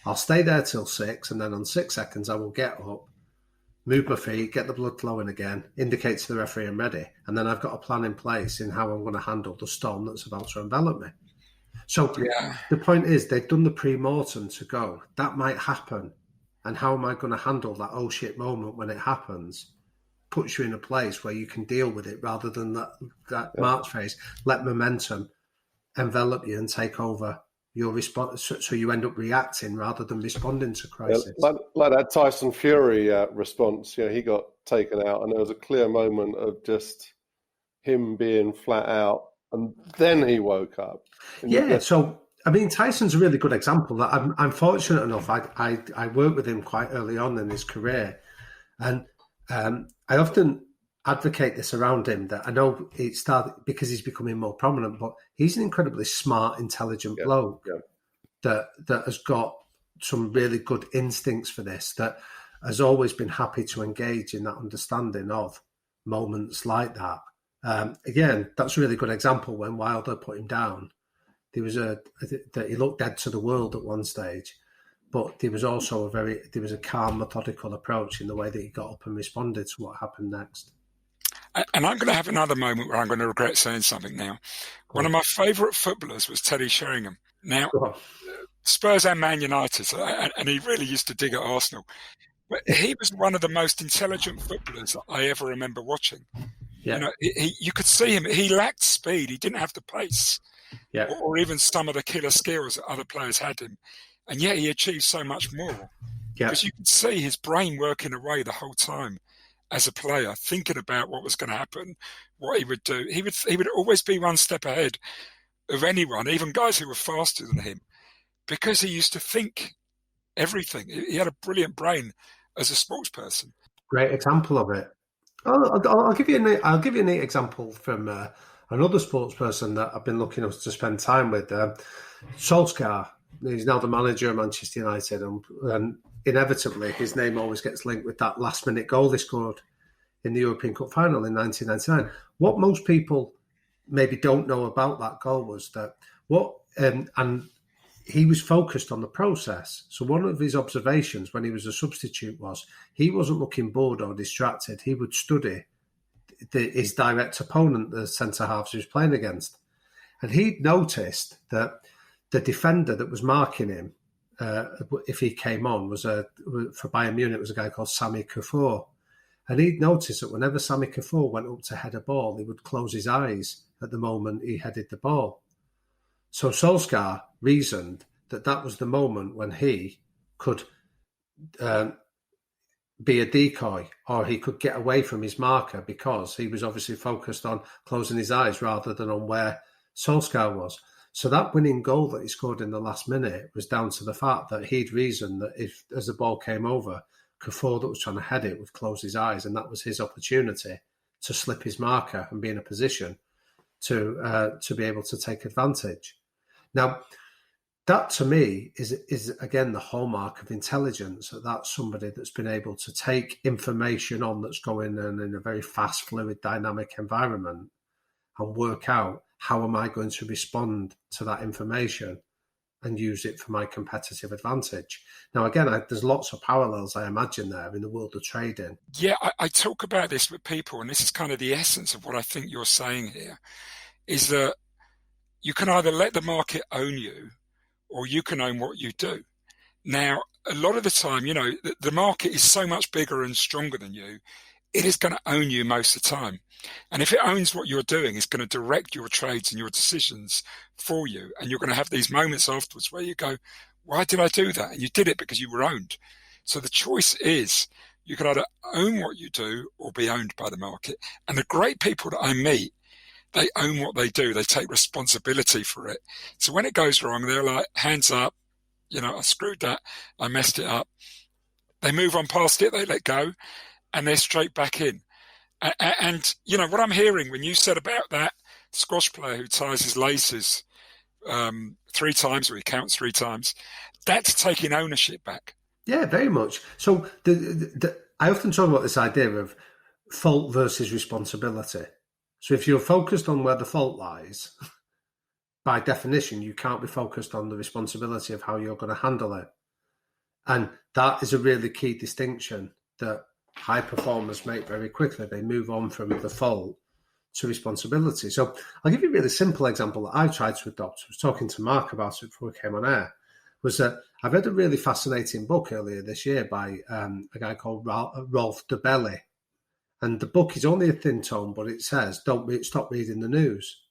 I'll stay there till 6, and then on 6 seconds I will get up, move my feet, get the blood flowing again, indicate to the referee I'm ready, and then I've got a plan in place in how I'm going to handle the storm that's about to envelop me. So the point is they've done the pre-mortem to go, that might happen. And how am I going to handle that oh shit moment when it happens? Puts you in a place where you can deal with it rather than that March phase. Let momentum envelop you and take over your response, so you end up reacting rather than responding to crisis. Like that Tyson Fury response, he got taken out, and there was a clear moment of just him being flat out, and then he woke up. So. I mean, Tyson's a really good example. That I'm fortunate enough. I worked with him quite early on in his career, and I often advocate this around him. That I know it started because he's becoming more prominent, but he's an incredibly smart, intelligent bloke that has got some really good instincts for this. That has always been happy to engage in that understanding of moments like that. Again, that's a really good example when Wilder put him down. There was that he looked dead to the world at one stage, but there was also a calm, methodical approach in the way that he got up and responded to what happened next. And I'm going to have another moment where I'm going to regret saying something now. One of my favourite footballers was Teddy Sheringham. Now, Spurs and Man United, and he really used to dig at Arsenal. But he was one of the most intelligent footballers I ever remember watching. Yeah. You know, you could see him. He lacked speed. He didn't have the pace, or even some of the killer skills that other players had him, and yet he achieved so much more. Because you could see his brain working away the whole time as a player, thinking about what was going to happen, what he would do. He would always be one step ahead of anyone, even guys who were faster than him, because he used to think everything. He had a brilliant brain as a sports person. Great example of it. I'll give you a neat example from another sports person that I've been lucky enough to spend time with. Solskjaer. He's now the manager of Manchester United, and inevitably his name always gets linked with that last-minute goal they scored in the European Cup final in 1999. What most people maybe don't know about that goal was that and he was focused on the process. So one of his observations when he was a substitute was he wasn't looking bored or distracted. He would study his direct opponent, the centre-halves he was playing against. And he'd noticed that the defender that was marking him, if he came on, for Bayern Munich, was a guy called Sami Kufur. And he'd noticed that whenever Sami Kufur went up to head a ball, he would close his eyes at the moment he headed the ball. So Solskjaer reasoned that was the moment when he could be a decoy, or he could get away from his marker, because he was obviously focused on closing his eyes rather than on where Solskjaer was. So that winning goal that he scored in the last minute was down to the fact that he'd reasoned that if, as the ball came over, Kufur that was trying to head it would close his eyes, and that was his opportunity to slip his marker and be in a position to be able to take advantage. Now, that to me is again the hallmark of intelligence. That's somebody that's been able to take information on that's going on in a very fast, fluid, dynamic environment and work out how am I going to respond to that information and use it for my competitive advantage. Now, again, there's lots of parallels, I imagine, there in the world of trading. Yeah, I talk about this with people, and this is kind of the essence of what I think you're saying here, is that you can either let the market own you, or you can own what you do. Now, a lot of the time, you know, the market is so much bigger and stronger than you, it is going to own you most of the time. And if it owns what you're doing, it's going to direct your trades and your decisions for you. And you're going to have these moments afterwards where you go, why did I do that? And you did it because you were owned. So the choice is you can either own what you do or be owned by the market. And the great people that I meet, they own what they do. They take responsibility for it. So when it goes wrong, they're like, hands up, you know, I screwed that. I messed it up. They move on past it. They let go, and they're straight back in. And you know, what I'm hearing when you said about that squash player who ties his laces 3 times, or he counts 3 times, that's taking ownership back. Yeah, very much. So I often talk about this idea of fault versus responsibility. So if you're focused on where the fault lies, by definition, you can't be focused on the responsibility of how you're going to handle it. And that is a really key distinction that high performers make very quickly. They move on from the fault to responsibility. So I'll give you a really simple example that I tried to adopt. I was talking to Mark about it before we came on air, was that I've read a really fascinating book earlier this year by a guy called Rolf Debelly. And the book is only a thin tome, but it says, stop reading the news.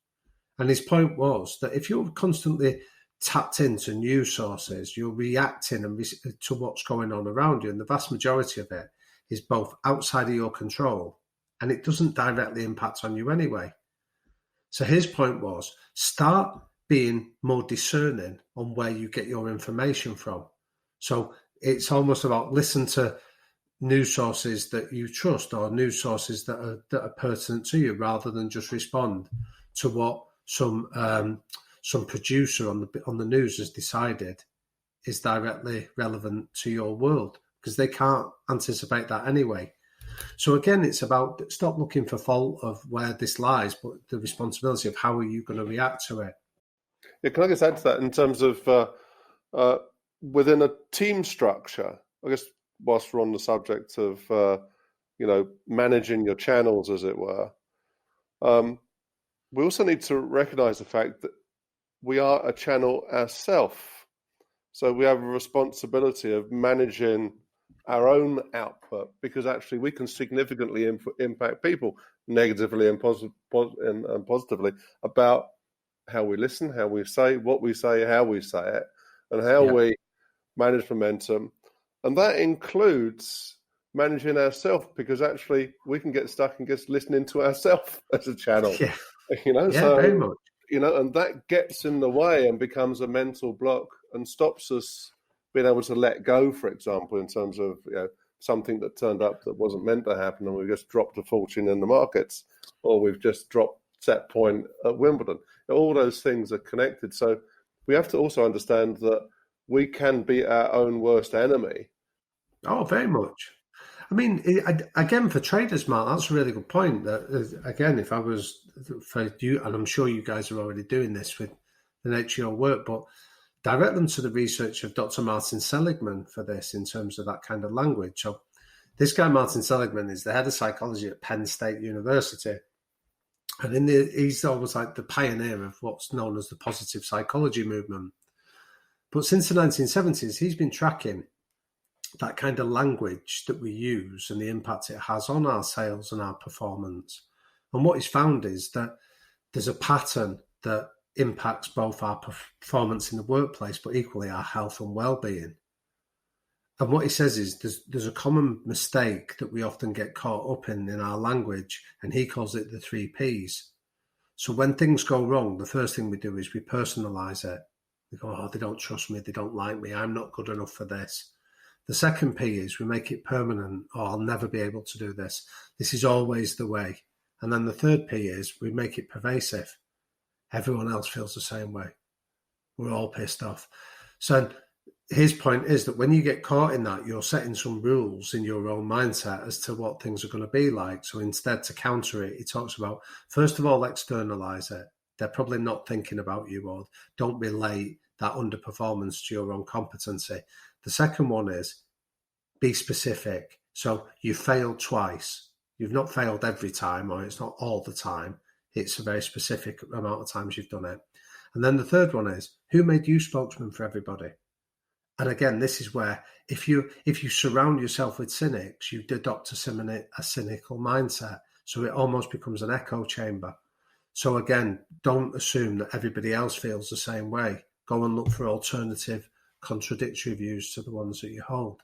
And his point was that if you're constantly tapped into news sources, you're reacting to what's going on around you. And the vast majority of it is both outside of your control, and it doesn't directly impact on you anyway. So his point was, start being more discerning on where you get your information from. So it's almost about listen to news sources that you trust, or news sources that are pertinent to you, rather than just respond to what some producer on the news has decided is directly relevant to your world, because they can't anticipate that anyway. So again, it's about stop looking for fault of where this lies, but the responsibility of how are you going to react to it. Yeah, can I just add to that in terms of within a team structure? I guess whilst we're on the subject of managing your channels, as it were, we also need to recognise the fact that we are a channel ourselves. So we have a responsibility of managing our own output, because actually we can significantly impact people negatively and positively about how we listen, how we say, what we say, how we say it, and how we manage momentum. And that includes managing ourselves, because actually we can get stuck and just listening to ourselves as a channel. Yeah. So very much. and that gets in the way and becomes a mental block and stops us being able to let go, for example, in terms of something that turned up that wasn't meant to happen, and we just dropped a fortune in the markets, or we've just dropped set point at Wimbledon. All those things are connected. So we have to also understand that we can be our own worst enemy. Oh, very much. I mean, again, for traders, Mark, that's a really good point. That, again, if I was for you, and I'm sure you guys are already doing this with the nature of your work, but direct them to the research of Dr. Martin Seligman for this in terms of that kind of language. So this guy, Martin Seligman, is the head of psychology at Penn State University. And he's always like the pioneer of what's known as the positive psychology movement. But since the 1970s, he's been tracking that kind of language that we use and the impact it has on our sales and our performance. And what he's found is that there's a pattern that impacts both our performance in the workplace, but equally our health and well-being. And what he says is there's a common mistake that we often get caught up in our language, and he calls it the 3 Ps. So when things go wrong, the first thing we do is we personalize it. We go, oh, they don't trust me, they don't like me, I'm not good enough for this. The second P is we make it permanent. Oh, I'll never be able to do this. This is always the way. And then the third P is we make it pervasive. Everyone else feels the same way. We're all pissed off. So his point is that when you get caught in that, you're setting some rules in your own mindset as to what things are going to be like. So instead, to counter it, he talks about, first of all, externalize it. They're probably not thinking about you, or don't relate that underperformance to your own competency. The second one is be specific. So you failed twice. You've not failed every time, or it's not all the time. It's a very specific amount of times you've done it. And then the third one is, who made you spokesman for everybody? And again, this is where if you surround yourself with cynics, you adopt a cynical mindset. So it almost becomes an echo chamber. So again, don't assume that everybody else feels the same way. Go and look for alternative, contradictory views to the ones that you hold.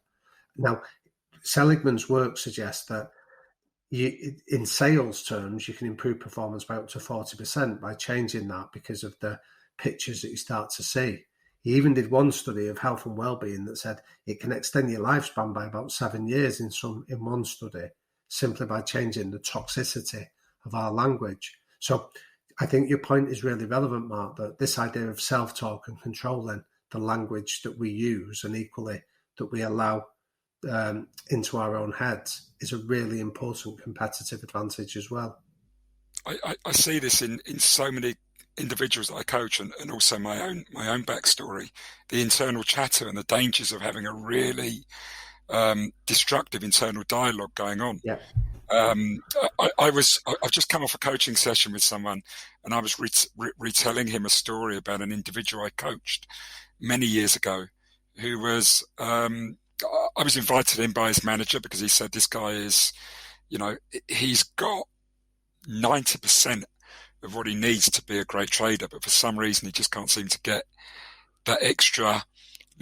Now, Seligman's work suggests that in sales terms, you can improve performance by up to 40% by changing that because of the pictures that you start to see. He even did one study of health and well-being that said it can extend your lifespan by about 7 years in one study, simply by changing the toxicity of our language. So I think your point is really relevant, Mark, that this idea of self-talk and controlling the language that we use, and equally that we allow into our own heads, is a really important competitive advantage as well. I see this in so many individuals that I coach, and also my own backstory, the internal chatter and the dangers of having a really destructive internal dialogue going on. Yeah. I've just come off a coaching session with someone, and I was retelling him a story about an individual I coached many years ago, who was I was invited in by his manager because he said this guy is, he's got 90% of what he needs to be a great trader, but for some reason he just can't seem to get that extra.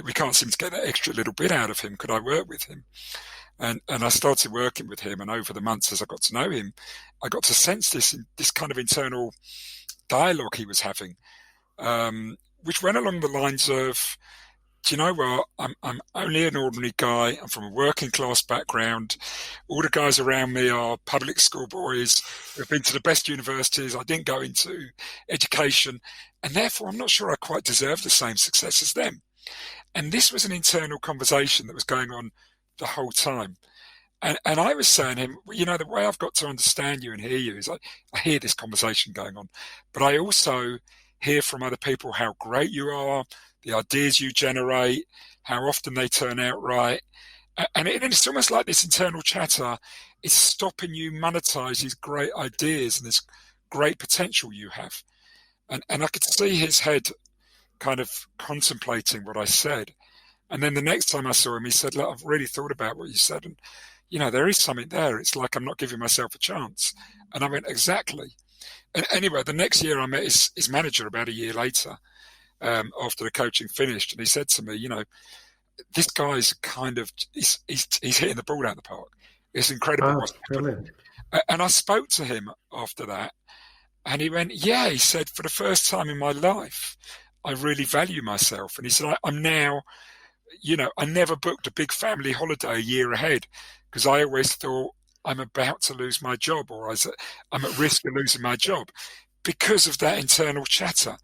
We can't seem to get that extra little bit out of him. Could I work with him? And I started working with him, and over the months as I got to know him, I got to sense this kind of internal dialogue he was having, which went along the lines of, do you know what? I'm only an ordinary guy. I'm from a working class background. All the guys around me are public school boys who've been to the best universities. I didn't go into education, and therefore I'm not sure I quite deserve the same success as them. And this was an internal conversation that was going on the whole time. And I was saying to him, the way I've got to understand you and hear you is I hear this conversation going on, but I also hear from other people how great you are, the ideas you generate, how often they turn out right. And it's almost like this internal chatter is stopping you monetize these great ideas and this great potential you have. And I could see his head kind of contemplating what I said. And then the next time I saw him, he said, look, I've really thought about what you said. And, there is something there. It's like I'm not giving myself a chance. And I went, exactly. And anyway, the next year I met his manager about a year later, after the coaching finished. And he said to me, this guy's kind of, he's hitting the ball out of the park. It's incredible. Oh, brilliant. And I spoke to him after that. And he went, yeah, he said, for the first time in my life, I really value myself. And he said, I'm now, I never booked a big family holiday a year ahead because I always thought I'm about to lose my job, or I'm at risk of losing my job because of that internal chatter.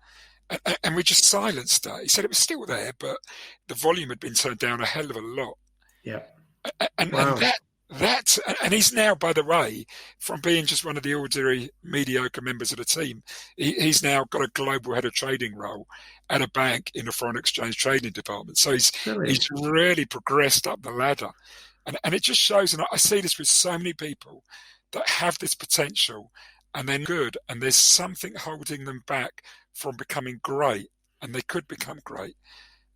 And we just silenced that. He said it was still there, but the volume had been turned down a hell of a lot. Yeah. And and he's now, by the way, from being just one of the ordinary mediocre members of the team, he's now got a global head of trading role at a bank in the foreign exchange trading department. So he's really progressed up the ladder. And it just shows, and I see this with so many people that have this potential and they're good, and there's something holding them back from becoming great, and they could become great.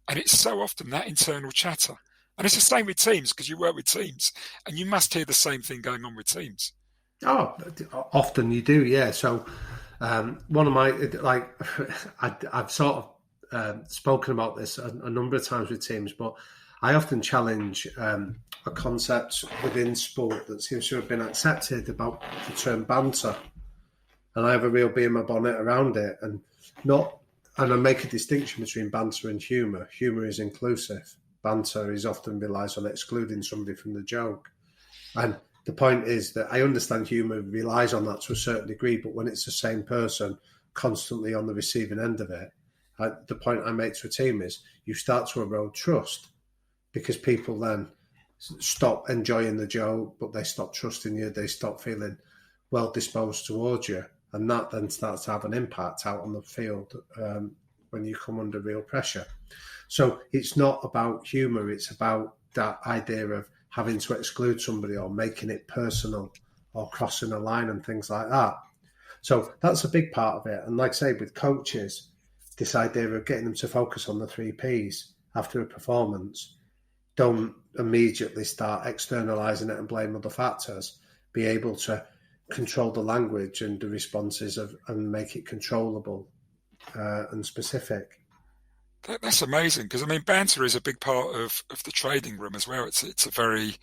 And it's so often that internal chatter. And it's the same with teams, because you work with teams, and you must hear the same thing going on with teams. Oh, often you do, yeah. So one of my, I've sort of spoken about this a number of times with teams, but I often challenge a concept within sport that seems to have been accepted about the term banter. And I have a real bee in my bonnet around it. And I make a distinction between banter and humour. Humour is inclusive. Banter is often relies on excluding somebody from the joke. And the point is that I understand humour relies on that to a certain degree, but when it's the same person constantly on the receiving end of it, the point I make to a team is you start to erode trust, because people then stop enjoying the joke, but they stop trusting you, they stop feeling well disposed towards you. And that then starts to have an impact out on the field when you come under real pressure. So it's not about humour, it's about that idea of having to exclude somebody or making it personal or crossing a line and things like that. So that's a big part of it. And like I say, with coaches, this idea of getting them to focus on the 3 Ps after a performance, don't immediately start externalising it and blame other factors. Be able to control the language and the responses and make it controllable and specific. That's amazing, because banter is a big part of the trading room as well. It's a very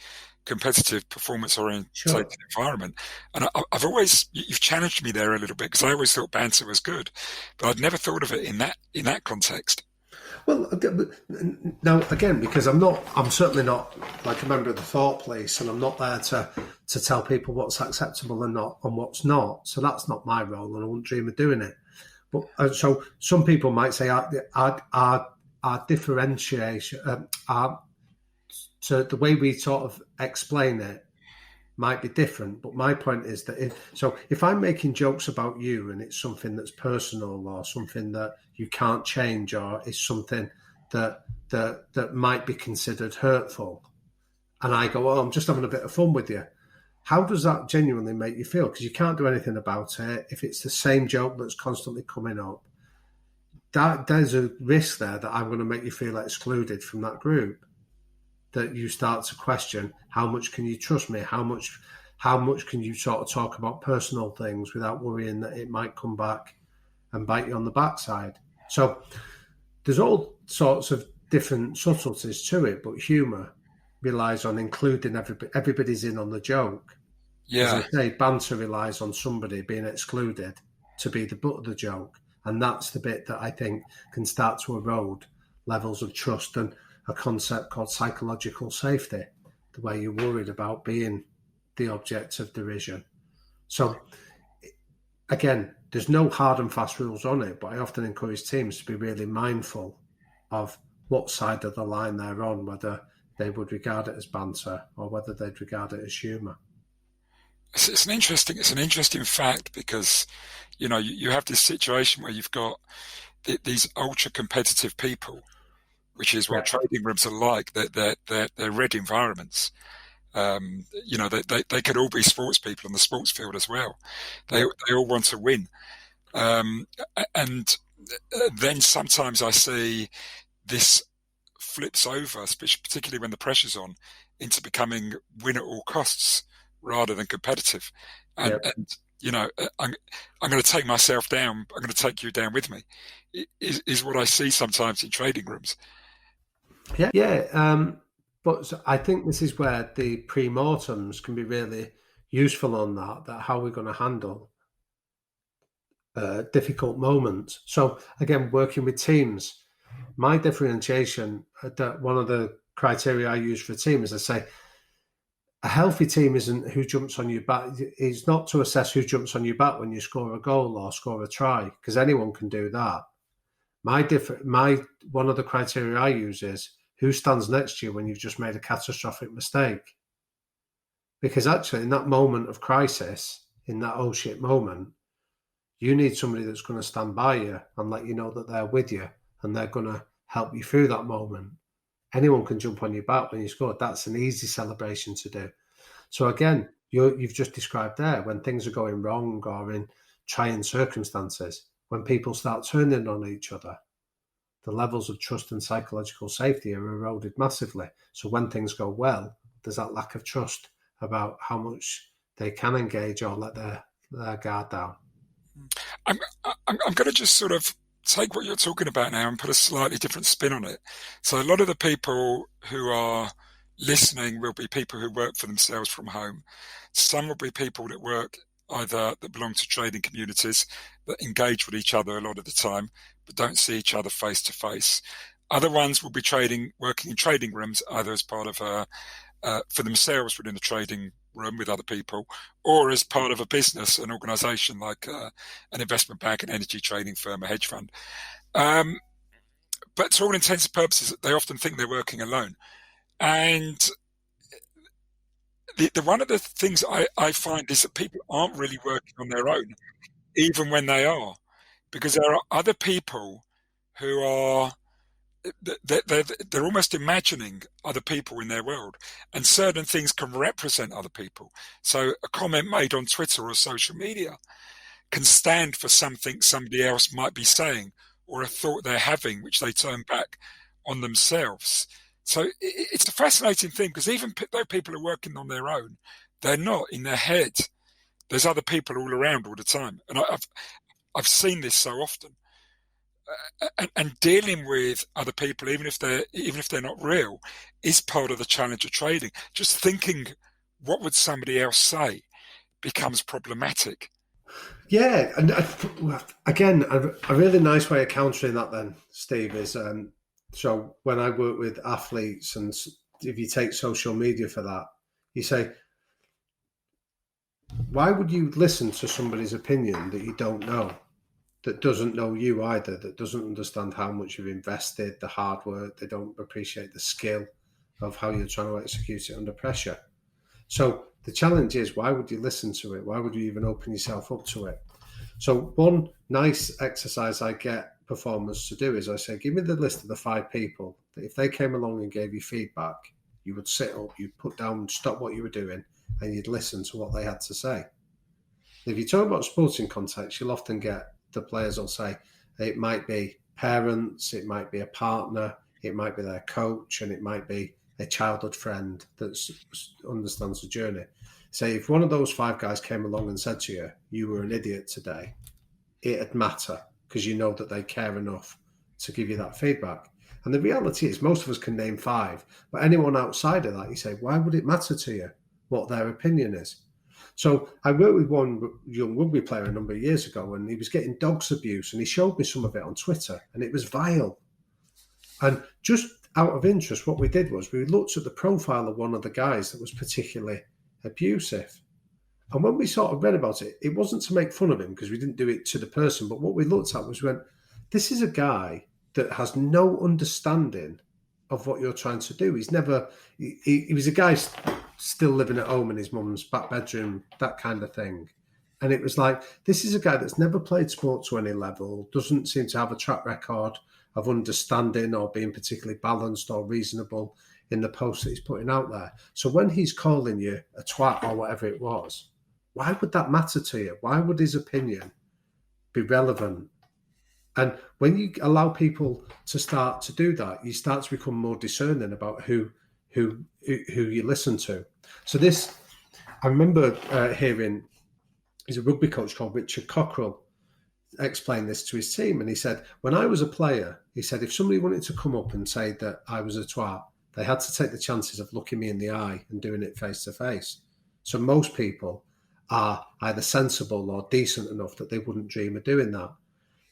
competitive, performance-oriented environment. And I've always, you've challenged me there a little bit, because I always thought banter was good, but I'd never thought of it in that context. Well, now again, because I'm certainly not like a member of the thought police, and I'm not there to tell people what's acceptable and not and what's not. So that's not my role, and I wouldn't dream of doing it. But so some people might say our differentiation, so the way we sort of explain it might be different. But my point is that if I'm making jokes about you and it's something that's personal or something that you can't change, or is something that might be considered hurtful, and I go, I'm just having a bit of fun with you. How does that genuinely make you feel? Because you can't do anything about it. If it's the same joke that's constantly coming up, there's a risk there that I'm going to make you feel excluded from that group. That you start to question, how much can you trust me? How much can you sort of talk about personal things without worrying that it might come back and bite you on the backside? So there's all sorts of different subtleties to it, but humour relies on including everybody's in on the joke. Yeah. As I say, banter relies on somebody being excluded to be the butt of the joke. And that's the bit that I think can start to erode levels of trust and a concept called psychological safety, the way you're worried about being the object of derision. So, again, there's no hard and fast rules on it, but I often encourage teams to be really mindful of what side of the line they're on, whether they would regard it as banter or whether they'd regard it as humour. It's an interesting fact, because you have this situation where you've got these ultra competitive people, which is what trading rooms are like. They're red environments. They could all be sports people on the sports field as well. They all want to win, and then sometimes I see this flips over, particularly when the pressure's on, into becoming win at all costs rather than competitive. And, Yeah. and you know, I'm going to take myself down. I'm going to take you down with me. Is what I see sometimes in trading rooms. Yeah. But I think this is where the pre-mortems can be really useful on that how we're going to handle difficult moments. So again, working with teams, my differentiation, that one of the criteria I use for a team is I say, a healthy team isn't who jumps on your back. It's not to assess who jumps on your back when you score a goal or score a try, because anyone can do that. My one of the criteria I use is who stands next to you when you've just made a catastrophic mistake. Because actually, in that moment of crisis, in that oh shit moment, you need somebody that's going to stand by you and let you know that they're with you and they're going to help you through that moment. Anyone can jump on your back when you score. That's an easy celebration to do. So again, you've just described there, when things are going wrong or in trying circumstances, when people start turning on each other, the levels of trust and psychological safety are eroded massively. So when things go well, there's that lack of trust about how much they can engage or let their guard down. I'm going to just sort of take what you're talking about now and put a slightly different spin on it. So a lot of the people who are listening will be people who work for themselves from home. Some will be people that work either that belong to trading communities that engage with each other a lot of the time, but don't see each other face to face. Other ones will be working in trading rooms, either as part of for themselves within the trading room with other people, or as part of a business, an organization like an investment bank, an energy trading firm, a hedge fund. But to all intents and purposes, they often think they're working alone. And the one of the things I find is that people aren't really working on their own, even when they are, because there are other people who are they're almost imagining other people in their world, and certain things can represent other people. So a comment made on Twitter or social media can stand for something somebody else might be saying, or a thought they're having, which they turn back on themselves. So it's a fascinating thing, because even though people are working on their own, they're not in their head. There's other people all around all the time, and I've seen this so often. And dealing with other people, even if they're not real, is part of the challenge of trading. Just thinking, what would somebody else say, becomes problematic. Yeah, and again, a really nice way of countering that then, Steve, is so when I work with athletes, and if you take social media for that, you say, why would you listen to somebody's opinion that you don't know, that doesn't know you either, that doesn't understand how much you've invested, the hard work, they don't appreciate the skill of how you're trying to execute it under pressure. So the challenge is, why would you listen to it? Why would you even open yourself up to it? So one nice exercise I get performers to do is I say, give me the list of the 5 people that if they came along and gave you feedback, you would sit up, you'd put down, stop what you were doing, and you'd listen to what they had to say. If you talk about sporting context, you'll often get the players will say it might be parents, it might be a partner, it might be their coach, and it might be a childhood friend that understands the journey. Say if one of those 5 guys came along and said to you, you were an idiot today, it'd matter, because you know that they care enough to give you that feedback. And the reality is, most of us can name 5, but anyone outside of that, you say, why would it matter to you what their opinion is? So I worked with one young rugby player a number of years ago, and he was getting dogs abuse, and he showed me some of it on Twitter, and it was vile. And just out of interest, what we did was we looked at the profile of one of the guys that was particularly abusive. And when we sort of read about it, it wasn't to make fun of him, because we didn't do it to the person, but what we looked at was this is a guy that has no understanding of what you're trying to do. He was a guy still living at home in his mum's back bedroom, that kind of thing. And it was like, this is a guy that's never played sport to any level, doesn't seem to have a track record of understanding or being particularly balanced or reasonable in the posts that he's putting out there. So when he's calling you a twat or whatever it was, why would that matter to you? Why would his opinion be relevant? And when you allow people to start to do that, you start to become more discerning about who you listen to. So this, I remember hearing, he's a rugby coach called Richard Cockrell, explain this to his team. And he said, when I was a player, he said, if somebody wanted to come up and say that I was a twat, they had to take the chances of looking me in the eye and doing it face to face. So most people are either sensible or decent enough that they wouldn't dream of doing that.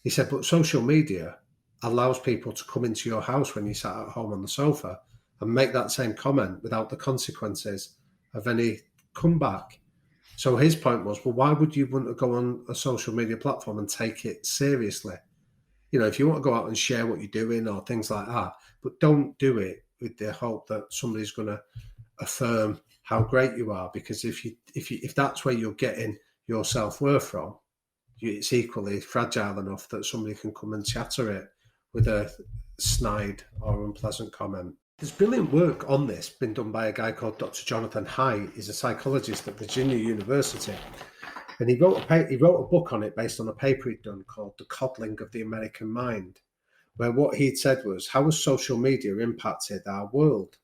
He said, but social media allows people to come into your house when you sat at home on the sofa and make that same comment without the consequences of any comeback. So his point was, well, why would you want to go on a social media platform and take it seriously? You know, if you want to go out and share what you're doing or things like that, but don't do it with the hope that somebody's going to affirm how great you are. Because if that's where you're getting your self-worth from, it's equally fragile enough that somebody can come and chatter it with a snide or unpleasant comment. There's brilliant work on this been done by a guy called Dr. Jonathan Haidt. He's a psychologist at Virginia University. And he wrote a book on it based on a paper he'd done called The Coddling of the American Mind, where what he'd said was, how has social media impacted our world?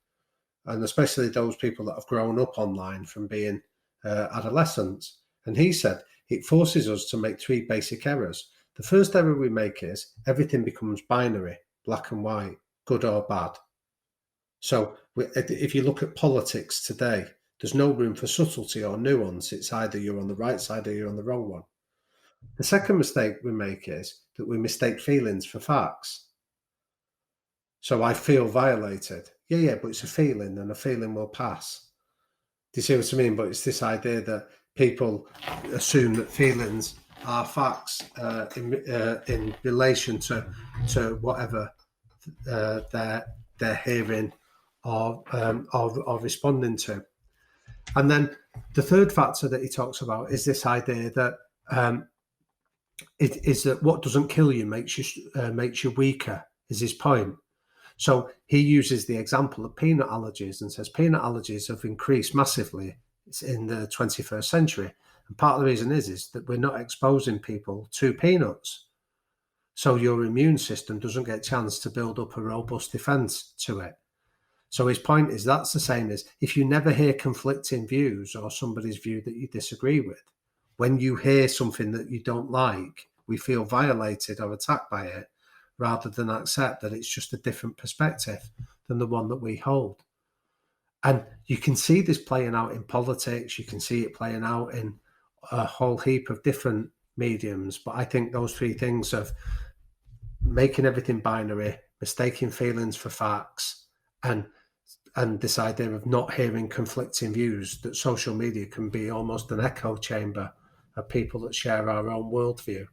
And especially those people that have grown up online from being adolescents. And he said, it forces us to make three basic errors. The first error we make is everything becomes binary, black and white, good or bad. So if you look at politics today, there's no room for subtlety or nuance. It's either you're on the right side or you're on the wrong one. The second mistake we make is that we mistake feelings for facts. So I feel violated. Yeah, but it's a feeling and a feeling will pass. Do you see what I mean? But it's this idea that people assume that feelings are facts in relation to whatever they're hearing or responding to. And then the third factor that he talks about is this idea that it is that what doesn't kill you makes you weaker, is his point. So he uses the example of peanut allergies and says peanut allergies have increased massively in the 21st century. And part of the reason is that we're not exposing people to peanuts. So your immune system doesn't get a chance to build up a robust defense to it. So his point is that's the same as if you never hear conflicting views or somebody's view that you disagree with, when you hear something that you don't like, we feel violated or attacked by it, rather than accept that it's just a different perspective than the one that we hold. And you can see this playing out in politics. You can see it playing out in a whole heap of different mediums. But I think those three things of making everything binary, mistaking feelings for facts, and this idea of not hearing conflicting views, that social media can be almost an echo chamber of people that share our own worldview,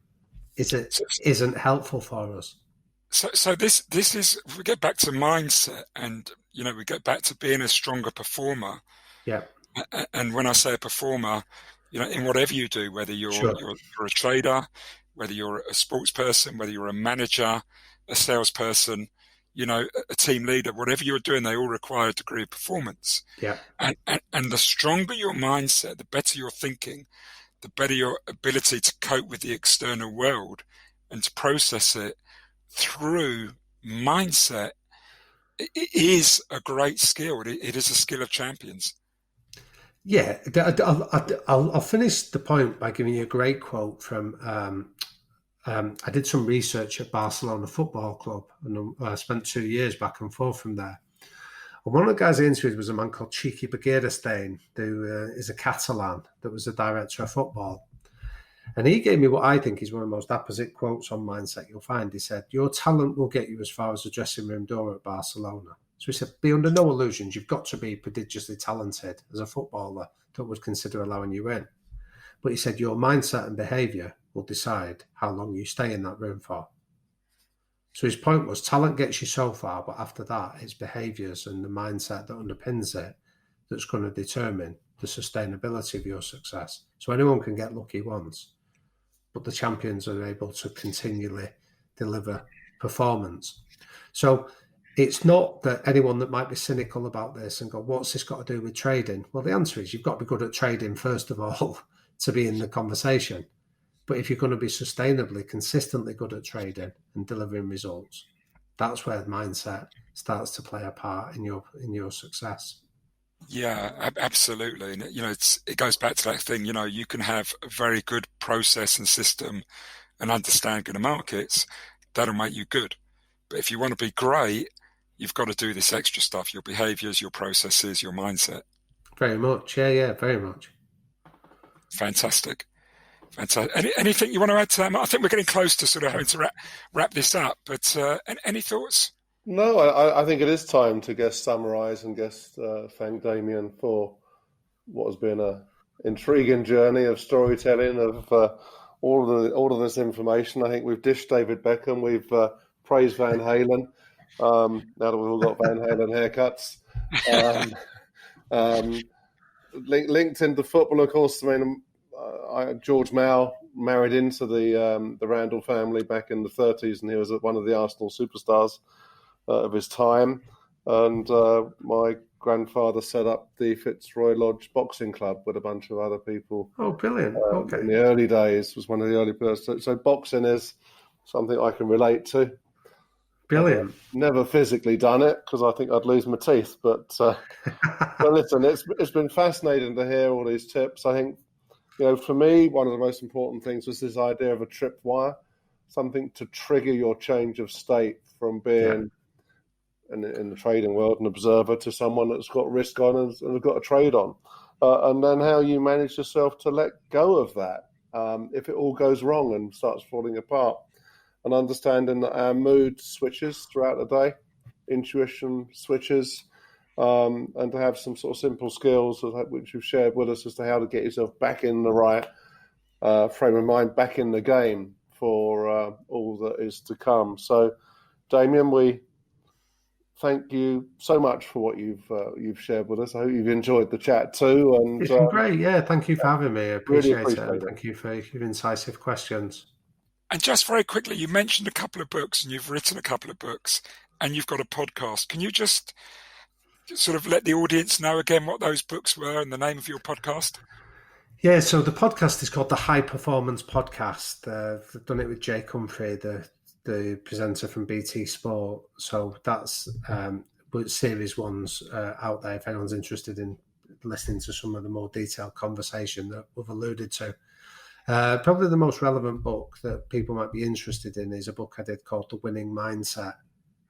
isn't helpful for us. So this is, if we get back to mindset and, we get back to being a stronger performer. Yeah. And when I say a performer, in whatever you do, whether you're a trader, whether you're a sports person, whether you're a manager, a salesperson, a team leader, whatever you're doing, they all require a degree of performance. Yeah. And the stronger your mindset, the better your thinking, the better your ability to cope with the external world and to process it through mindset. It is a great skill. It is a skill of champions. Yeah, I'll finish the point by giving you a great quote from. I did some research at Barcelona Football Club, and I spent 2 years back and forth from there. And one of the guys I interviewed was a man called Chiqui Beguirstein, who is a Catalan that was a director of football. And he gave me what I think is one of the most apposite quotes on mindset you'll find. He said, your talent will get you as far as the dressing room door at Barcelona. So he said, be under no illusions. You've got to be prodigiously talented as a footballer that would consider allowing you in. But he said, your mindset and behaviour will decide how long you stay in that room for. So his point was talent gets you so far, but after that, it's behaviours and the mindset that underpins it that's going to determine the sustainability of your success. So anyone can get lucky once, but the champions are able to continually deliver performance. So it's not that anyone that might be cynical about this and go, what's this got to do with trading? Well, the answer is you've got to be good at trading, first of all, to be in the conversation. But if you're going to be sustainably, consistently good at trading and delivering results, that's where mindset starts to play a part in your success. Yeah, absolutely. And it goes back to that thing, you can have a very good process and system and understanding of markets. That'll make you good. But if you want to be great, you've got to do this extra stuff, your behaviors, your processes, your mindset. Very much. Yeah, very much. Fantastic. Anything you want to add to that? I think we're getting close to sort of having to wrap this up, but any thoughts? No, I think it is time to summarise and thank Damian for what has been an intriguing journey of storytelling of all of this information. I think we've dished David Beckham, we've praised Van Halen. Now that we've all got Van Halen haircuts, linked into football, of course. I mean, George Mao married into the Randall family back in the 30s, and he was one of the Arsenal superstars of his time. And my grandfather set up the Fitzroy Lodge Boxing Club with a bunch of other people. Oh, brilliant. Okay. In the early days, was one of the early persons. So boxing is something I can relate to. Brilliant. Never physically done it because I think I'd lose my teeth. But listen, it's been fascinating to hear all these tips. I think, for me, one of the most important things was this idea of a tripwire, something to trigger your change of state from being in the trading world an observer to someone that's got risk on and has got a trade on. And then how you manage yourself to let go of that if it all goes wrong and starts falling apart. And understanding that our mood switches throughout the day, intuition switches, and to have some sort of simple skills which you've shared with us as to how to get yourself back in the right frame of mind, back in the game for all that is to come. So, Damian, we thank you so much for what you've shared with us. I hope you've enjoyed the chat too. And it's been great. Yeah, thank you for having me. I appreciate really it. Thank you for your incisive questions. And just very quickly, you mentioned a couple of books and you've written a couple of books and you've got a podcast. Can you just sort of let the audience know again what those books were and the name of your podcast? Yeah, so the podcast is called the High Performance Podcast. I've done it with Jake Humphrey, the presenter from BT Sport. So that's series one's out there if anyone's interested in listening to some of the more detailed conversation that we've alluded to. Probably the most relevant book that people might be interested in is a book I did called The Winning Mindset.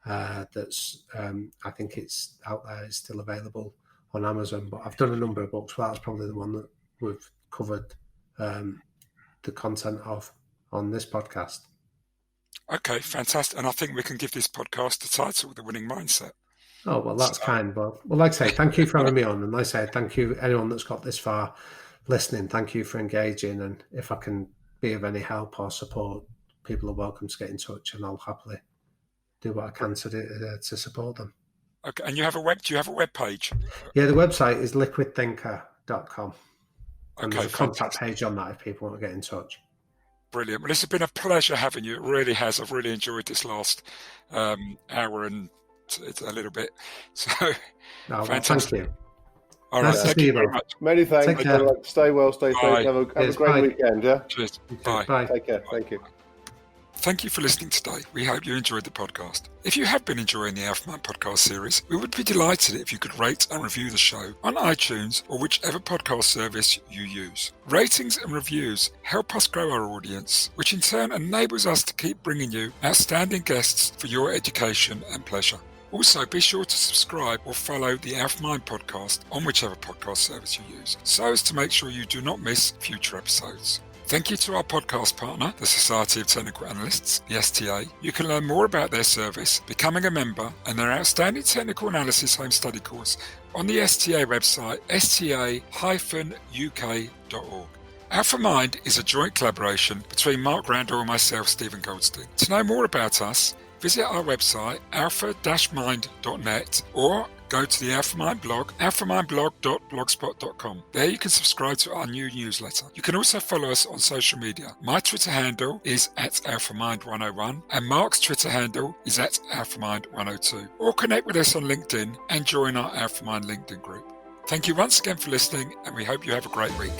That's I think it's out there. It's still available on Amazon. But I've done a number of books. Well, that's probably the one that we've covered the content of on this podcast. Okay, fantastic. And I think we can give this podcast the title, The Winning Mindset. Oh, well, that's kind. Well, like I say, thank you for having me on. And like I say, thank you anyone that's got this far listening. Thank you for engaging. And if I can be of any help or support, people are welcome to get in touch and I'll happily do what I can to support them. Okay. And do you have a web page? Yeah, the website is liquidthinker.com. And Okay, there's a contact page on that if people want to get in touch. Brilliant. Well, it's been a pleasure having you. It really has. I've really enjoyed this last hour and a little bit. So, fantastic. Thank you. All right. Thank you very much. Many thanks. Take care. Stay well, stay safe. Have a great weekend. Yeah. Cheers. Bye. Take care. Thank you. Thank you for listening today. We hope you enjoyed the podcast. If you have been enjoying the Alpha Mind podcast series, we would be delighted if you could rate and review the show on iTunes or whichever podcast service you use. Ratings and reviews help us grow our audience, which in turn enables us to keep bringing you outstanding guests for your education and pleasure. Also, be sure to subscribe or follow the Alpha Mind podcast on whichever podcast service you use, so as to make sure you do not miss future episodes. Thank you to our podcast partner, the Society of Technical Analysts, the STA. You can learn more about their service, becoming a member, and their outstanding technical analysis home study course on the STA website, sta-uk.org. Alpha Mind is a joint collaboration between Mark Randall and myself, Stephen Goldstein. To know more about us, visit our website, alpha-mind.net, or go to the Alpha Mind blog, alphamindblog.blogspot.com. There you can subscribe to our new newsletter. You can also follow us on social media. My Twitter handle is @AlphaMind101 and Mark's Twitter handle is @AlphaMind102. Or connect with us on LinkedIn and join our Alpha Mind LinkedIn group. Thank you once again for listening, and we hope you have a great week.